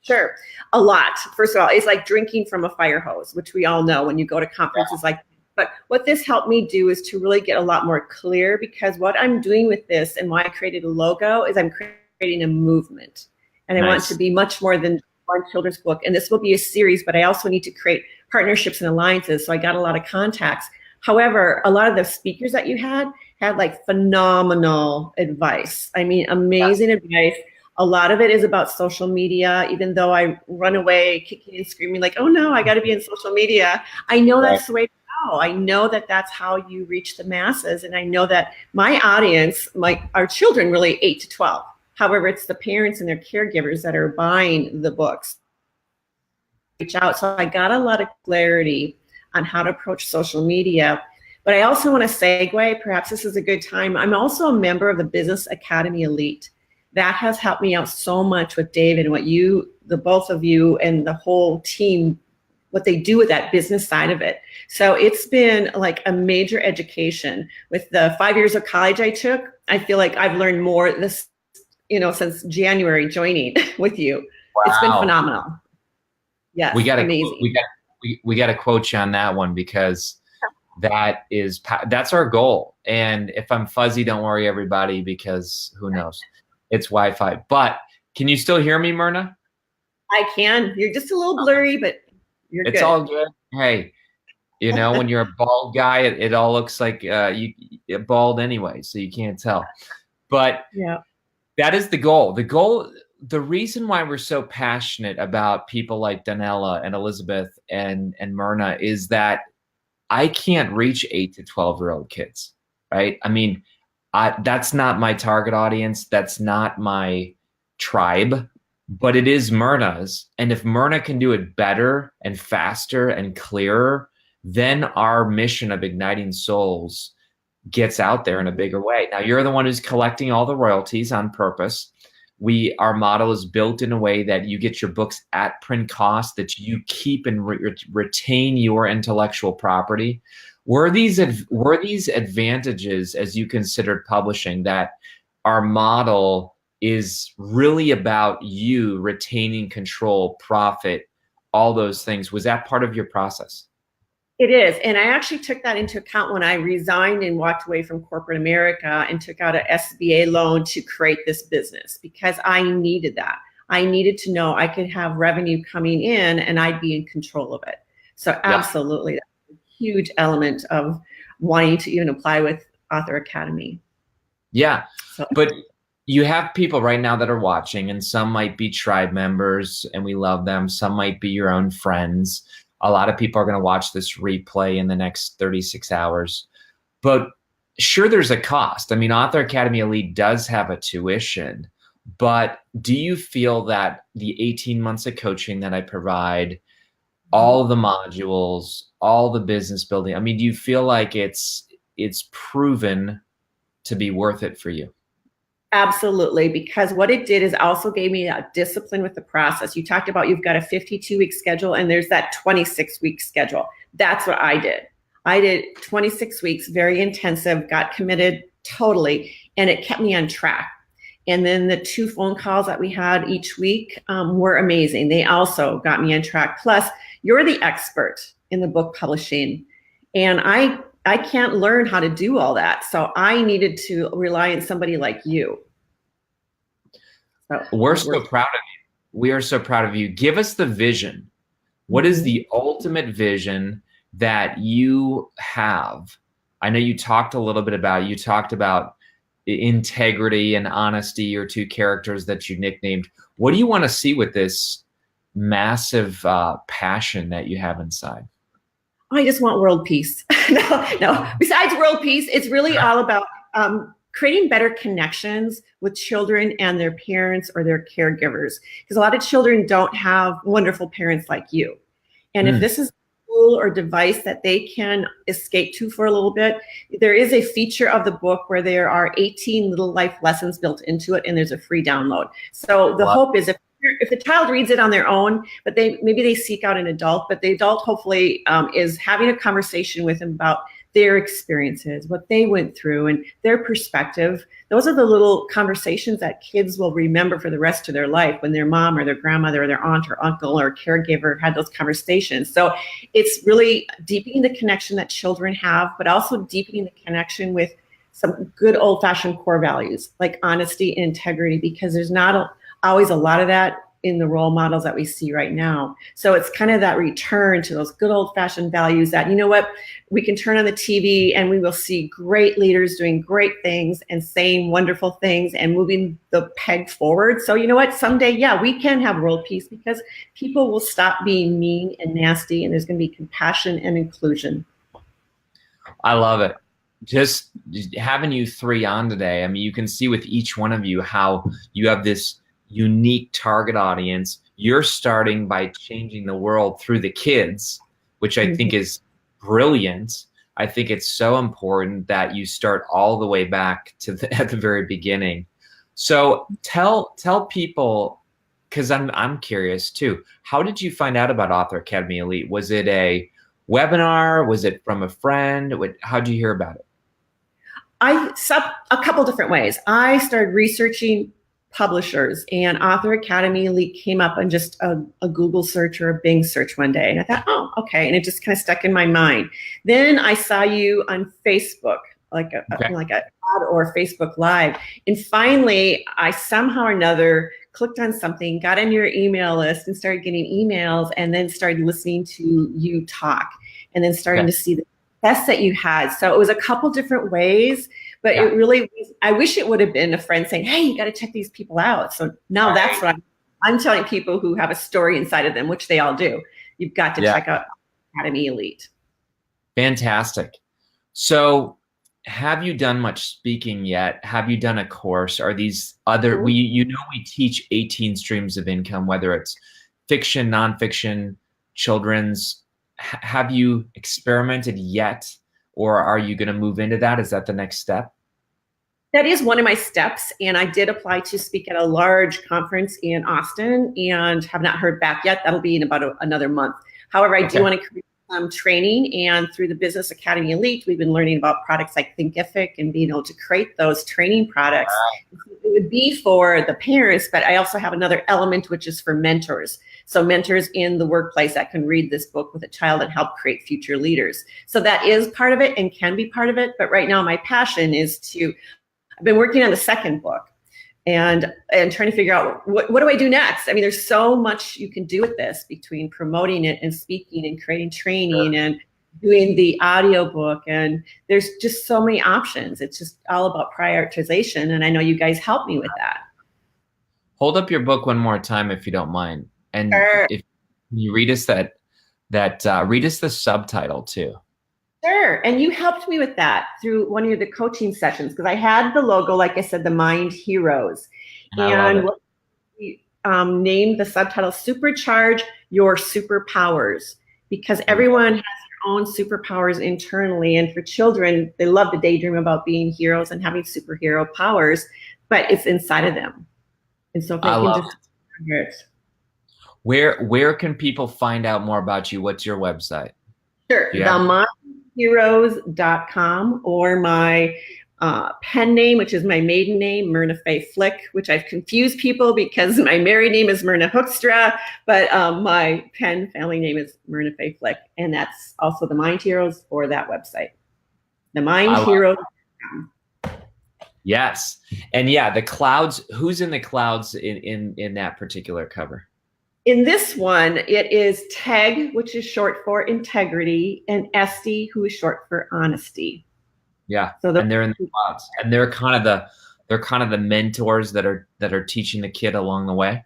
Sure. A lot. First of all, it's like drinking from a fire hose, which we all know when you go to conferences like that. But what this helped me do is to really get a lot more clear, because what I'm doing with this and why I created a logo is I'm creating a movement. And I want to be much more than one children's book. And this will be a series, but I also need to create partnerships and alliances. So I got a lot of contacts. However, a lot of the speakers that you had like phenomenal advice. I mean, amazing advice. A lot of it is about social media, even though I run away kicking and screaming like, oh no, I got to be in social media. I know that's the way to go. I know that that's how you reach the masses. And I know that my audience, like our children, really 8 to 12. However, it's the parents and their caregivers that are buying the books. Reach out. So I got a lot of clarity on how to approach social media. But I also want to segue, perhaps this is a good time. I'm also a member of the Business Academy Elite. That has helped me out so much with David and what you, the both of you and the whole team, what they do with that business side of it. So it's been like a major education. With the 5 years of college I took, I feel like I've learned more this, since January joining with you. Wow. It's been phenomenal. Yes, we got amazing. We got to quote you on that one, because that's our goal. And if I'm fuzzy, don't worry, everybody, because who knows? It's Wi-Fi. But can you still hear me, Myrna? I can. You're just a little blurry, but you're good. It's all good. Hey, you know, when you're a bald guy, it all looks like you're bald anyway, so you can't tell. But yeah, that is the goal. The reason why we're so passionate about people like Donella and Elizabeth and Myrna is that I can't reach 8 to 12-year-old kids, right? I mean, that's not my target audience. That's not my tribe, but it is Myrna's. And if Myrna can do it better and faster and clearer, then our mission of igniting souls gets out there in a bigger way. Now, you're the one who's collecting all the royalties on purpose. Our model is built in a way that you get your books at print cost, that you keep and retain your intellectual property. Were these advantages, as you considered publishing, that our model is really about you retaining control, profit, all those things? Was that part of your process? It is. And I actually took that into account when I resigned and walked away from corporate America and took out an SBA loan to create this business, because I needed that. I needed to know I could have revenue coming in and I'd be in control of it. So absolutely, that's a huge element of wanting to even apply with Author Academy. Yeah, but you have people right now that are watching, and some might be tribe members and we love them. Some might be your own friends. A lot of people are going to watch this replay in the next 36 hours. But sure, there's a cost. I mean, Author Academy Elite does have a tuition, but do you feel that the 18 months of coaching that I provide, all of the modules, all the business building, I mean, do you feel like it's proven to be worth it for you? Absolutely, because what it did is also gave me a discipline with the process. You talked about you've got a 52-week schedule and there's that 26-week schedule. That's what I did. I did 26 weeks, very intensive, got committed totally, and it kept me on track. And then the 2 phone calls that we had each week were amazing. They also got me on track. Plus, you're the expert in the book publishing, and I can't learn how to do all that. So I needed to rely on somebody like you. So we're so proud of you. We are so proud of you. Give us the vision. What is the ultimate vision that you have? I know you talked a little bit about it. You talked about integrity and honesty, your 2 characters that you nicknamed. What do you want to see with this massive passion that you have inside? I just want world peace. No. Besides world peace, it's really all about creating better connections with children and their parents or their caregivers. Because a lot of children don't have wonderful parents like you. And if this is a tool or device that they can escape to for a little bit, there is a feature of the book where there are 18 little life lessons built into it, and there's a free download. So the hope is if the child reads it on their own, but maybe they seek out an adult, but the adult hopefully is having a conversation with them about their experiences, what they went through, and their perspective. Those are the little conversations that kids will remember for the rest of their life, when their mom or their grandmother or their aunt or uncle or caregiver had those conversations. So it's really deepening the connection that children have, but also deepening the connection with some good old-fashioned core values like honesty and integrity, because there's not always a lot of that in the role models that we see right now. So it's kind of that return to those good old-fashioned values that, you know what, we can turn on the TV and we will see great leaders doing great things and saying wonderful things and moving the peg forward. So you know what, someday, yeah, we can have world peace, because people will stop being mean and nasty, and there's going to be compassion and inclusion. I love it. Just having you 3 on today, I mean, you can see with each one of you how you have this unique target audience. You're starting by changing the world through the kids, which I think is brilliant. I think it's so important that you start all the way back to at the very beginning. So tell people, because I'm curious too, how did you find out about Author Academy Elite? Was it a webinar? Was it from a friend? How did you hear about it? A couple different ways. I started researching publishers, and Author Academy Elite came up on just a Google search or a Bing search one day. And I thought, oh, okay. And it just kind of stuck in my mind. Then I saw you on Facebook, like a ad or Facebook Live. And finally, I somehow or another clicked on something, got on your email list and started getting emails, and then started listening to you talk, and then starting to see the success that you had. So it was a couple different ways, but it really, I wish it would have been a friend saying, hey, you got to check these people out. So now that's what I'm telling people who have a story inside of them, which they all do. You've got to check out Academy Elite. Fantastic. So have you done much speaking yet? Have you done a course? Are these other, we teach 18 streams of income, whether it's fiction, nonfiction, children's. Have you experimented yet, or are you going to move into that? Is that the next step? That is one of my steps, and I did apply to speak at a large conference in Austin and have not heard back yet. That'll be in about another month. However, I do want to create some training, and through the Business Academy Elite, we've been learning about products like Thinkific and being able to create those training products. It would be for the parents, but I also have another element, which is for mentors. So mentors in the workplace that can read this book with a child and help create future leaders. So that is part of it and can be part of it. But right now, my passion is I've been working on the second book and trying to figure out what do I do next? I mean, there's so much you can do with this, between promoting it and speaking and creating training and doing the audiobook, and there's just so many options. It's just all about prioritization, and I know you guys help me with that. Hold up your book one more time, if you don't mind, and if you read us read us the subtitle too. Sure, and you helped me with that through one of the coaching sessions, because I had the logo, like I said, the Mind Heroes, and we named the subtitle "Supercharge Your Superpowers," because everyone has their own superpowers internally, and for children, they love to daydream about being heroes and having superhero powers, but it's inside of them, and so if they can just it. Where can people find out more about you? What's your website? Sure, themindheroes.com, or my pen name, which is my maiden name, Myrna Fay Flick, which I've confused people because my married name is Myrna Hoekstra, but my pen family name is Myrna Fay Flick, and that's also the Mind Heroes or that website, themindheroes.com. Yes, and the clouds. Who's in the clouds in that particular cover? In this one, it is TEG, which is short for integrity, and ESTI, who is short for honesty. Yeah, so and they're in the clouds, and they're kind of the mentors that are teaching the kid along the way.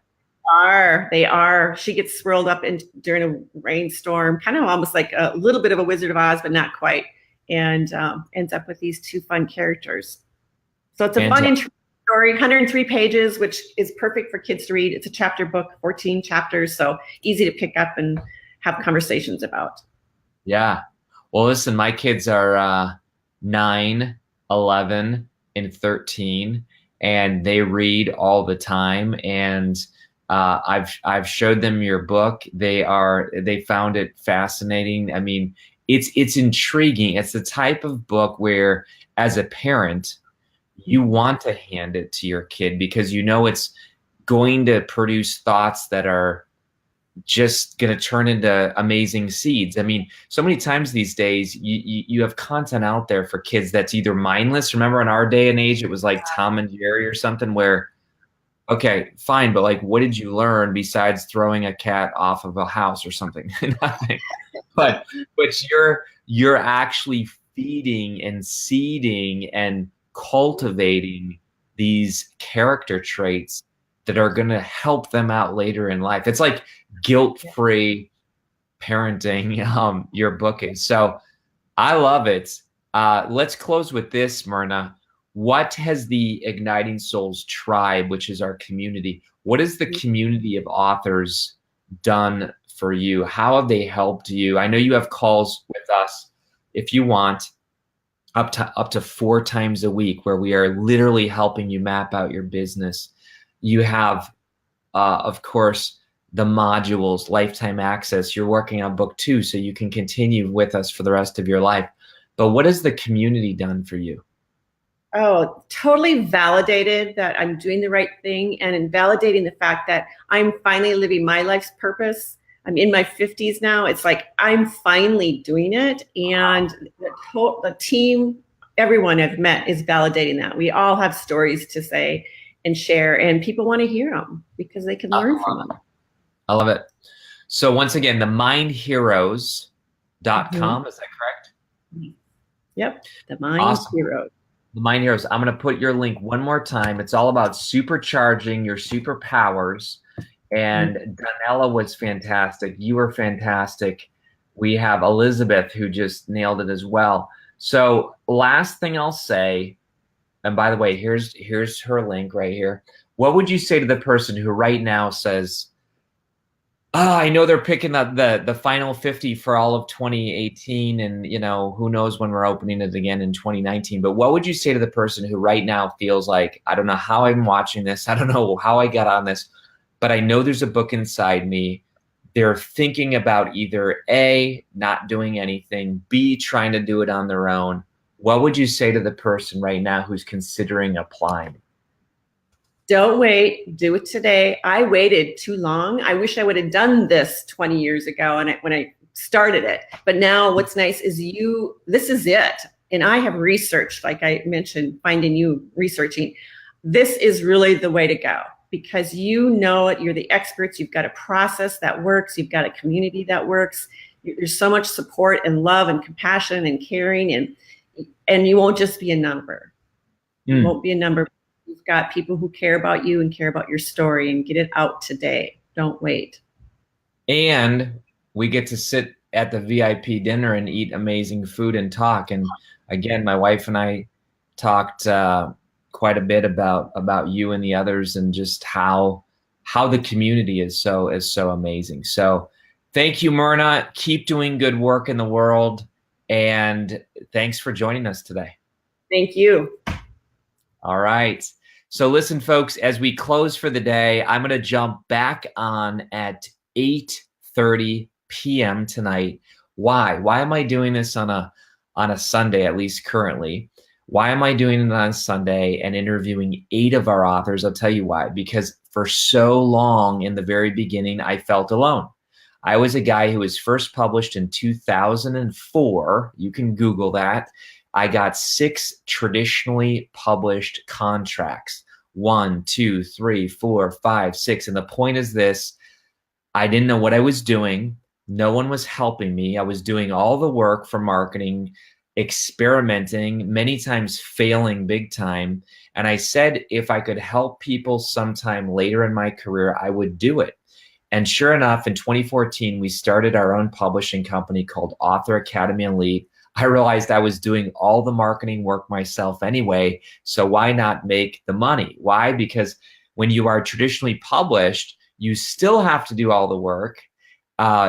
They are. She gets swirled up during a rainstorm, kind of almost like a little bit of a Wizard of Oz, but not quite, and ends up with these two fun characters. So it's a fun intro story, 103 pages, which is perfect for kids to read. It's a chapter book, 14 chapters, so easy to pick up and have conversations about. Yeah. Well, listen, my kids are 9, 11, and 13, and they read all the time. And I've showed them your book. They found it fascinating. I mean, it's intriguing. It's the type of book where, as a parent, you want to hand it to your kid because you know it's going to produce thoughts that are just going to turn into amazing seeds. I mean, so many times these days you have content out there for kids that's either mindless. Remember in our day and age, it was like Tom and Jerry or something where, okay, fine, but like, what did you learn besides throwing a cat off of a house or something? Nothing. But you're actually feeding and seeding and cultivating these character traits that are going to help them out later in life. It's like guilt-free parenting, your book is. So I love it. Let's close with this, Myrna. What has the Igniting Souls tribe, which is our community, what has the community of authors done for you? How have they helped you? I know you have calls with us, if you want, up to 4 times a week, where we are literally helping you map out your business. You have, of course, the modules, lifetime access. You're working on book 2, so you can continue with us for the rest of your life. But what has the community done for you? Oh, totally validated that I'm doing the right thing, and in validating the fact that I'm finally living my life's purpose. I'm in my 50s now. It's like I'm finally doing it, and the team, everyone I've met is validating that. We all have stories to say and share, and people want to hear them because they can learn from them. I love it. So once again, the mindheroes.com, is that correct? Yep, the Mind Awesome. Heroes. The Mind Heroes. I'm going to put your link one more time. It's all about supercharging your superpowers. And Donella was fantastic. You were fantastic. We have Elizabeth, who just nailed it as well. So last thing I'll say, and by the way, here's her link right here. What would you say to the person who right now says, oh, I know they're picking up the final 50 for all of 2018, and who knows when we're opening it again in 2019. But what would you say to the person who right now feels like, I don't know how I'm watching this, I don't know how I got on this, but I know there's a book inside me. They're thinking about either A, not doing anything, B, trying to do it on their own. What would you say to the person right now who's considering applying? Don't wait. Do it today. I waited too long. I wish I would have done this 20 years ago when I started it. But now what's nice is this is it. And I have researched, like I mentioned, finding you researching. This is really the way to go because you're the experts. You've got a process that works. You've got a community that works. There's so much support and love and compassion and caring, and you won't just be a number. You won't be a number. You've got people who care about you and care about your story, and get it out today. Don't wait. And we get to sit at the VIP dinner and eat amazing food and talk. And again, my wife and I talked quite a bit about you and the others, and just how the community is so amazing. So thank you, Myrna. Keep doing good work in the world. And thanks for joining us today. Thank you. All right. So listen, folks, as we close for the day, I'm going to jump back on at 8:30 p.m. tonight. Why? Why am I doing this on a Sunday, at least currently? Why am I doing it on Sunday and interviewing 8 of our authors? I'll tell you why. Because for so long in the very beginning, I felt alone. I was a guy who was first published in 2004. You can Google that. I got 6 traditionally published contracts. 1, 2, 3, 4, 5, 6. And the point is this: I didn't know what I was doing. No one was helping me. I was doing all the work for marketing, experimenting, many times failing big time. And I said, if I could help people sometime later in my career, I would do it. And sure enough, in 2014, we started our own publishing company called Author Academy Elite. I realized I was doing all the marketing work myself anyway, so why not make the money? Why? Because when you are traditionally published, you still have to do all the work.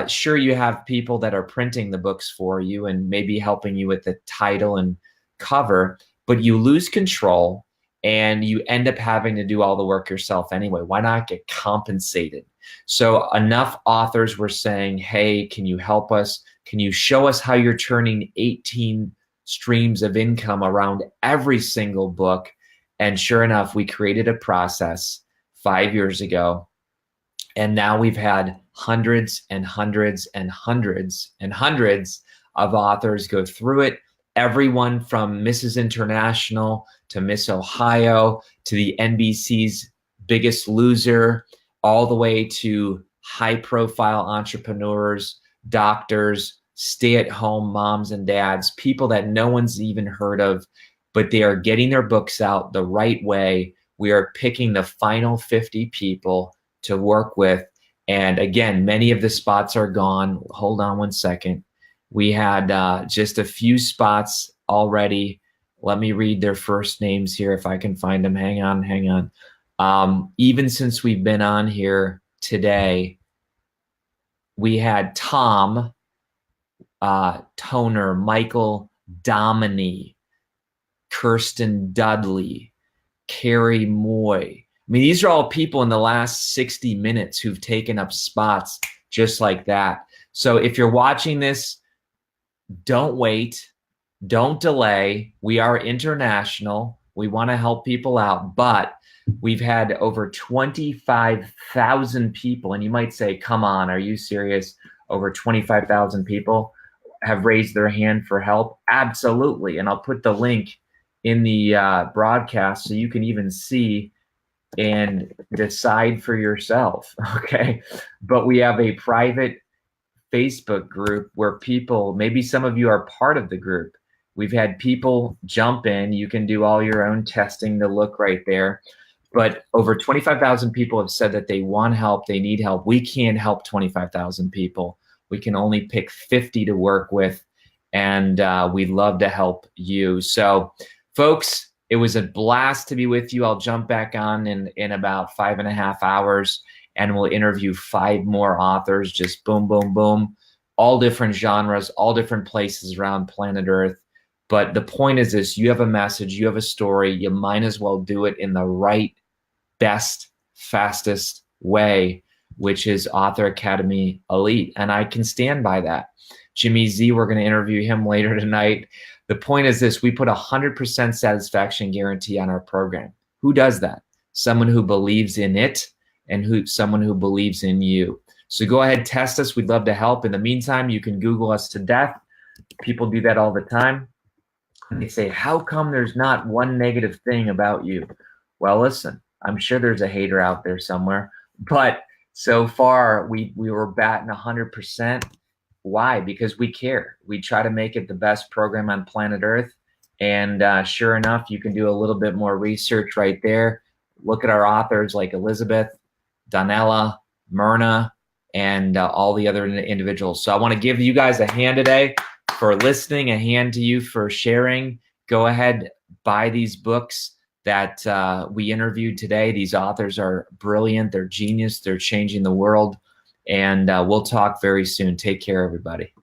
Sure, you have people that are printing the books for you and maybe helping you with the title and cover, but you lose control and you end up having to do all the work yourself anyway. Why not get compensated? So enough authors were saying, hey, can you help us? Can you show us how you're turning 18 streams of income around every single book? And sure enough, we created a process 5 years ago. And now we've had hundreds and hundreds and hundreds and hundreds of authors go through it. Everyone from Mrs. International to Miss Ohio to the NBC's Biggest Loser, all the way to high-profile entrepreneurs, doctors, stay-at-home moms and dads, people that no one's even heard of, but they are getting their books out the right way. We are picking the final 50 people to work with. And again, many of the spots are gone. Hold on one second. We had just a few spots already. Let me read their first names here if I can find them. Hang on. Even since we've been on here today, we had Tom Toner, Michael Dominy, Kirsten Dudley, Carrie Moy. I mean, these are all people in the last 60 minutes who've taken up spots just like that. So if you're watching this, don't wait. Don't delay. We are international. We want to help people out, but we've had over 25,000 people. And you might say, come on, are you serious? Over 25,000 people have raised their hand for help? Absolutely. And I'll put the link in the broadcast so you can even see and decide for yourself. Okay. But we have a private Facebook group where people, maybe some of you are part of the group. We've had people jump in. You can do all your own testing to look right there. But over 25,000 people have said that they want help, they need help. We can't help 25,000 people. We can only pick 50 to work with, and we'd love to help you. So, folks, it was a blast to be with you. I'll jump back on in about 5.5 hours, and we'll interview 5 more authors, just boom, boom, boom, all different genres, all different places around planet Earth. But the point is this: you have a message, you have a story, you might as well do it in the right, best, fastest way, which is Author Academy Elite. And I can stand by that. Jimmy Z, we're going to interview him later tonight. The point is this: we put 100% satisfaction guarantee on our program. Who does that? Someone who believes in it, and someone who believes in you. So go ahead, test us. We'd love to help. In the meantime, you can Google us to death. People do that all the time. They say, how come there's not one negative thing about you? Well, listen, I'm sure there's a hater out there somewhere, but so far we were batting 100%. Why? Because we care. We try to make it the best program on planet Earth. And sure enough, you can do a little bit more research right there. Look at our authors like Elizabeth, Donella, Myrna, and all the other individuals. So I want to give you guys a hand today for listening, a hand to you for sharing. Go ahead, buy these books that we interviewed today. These authors are brilliant. They're genius. They're changing the world. And we'll talk very soon. Take care, everybody.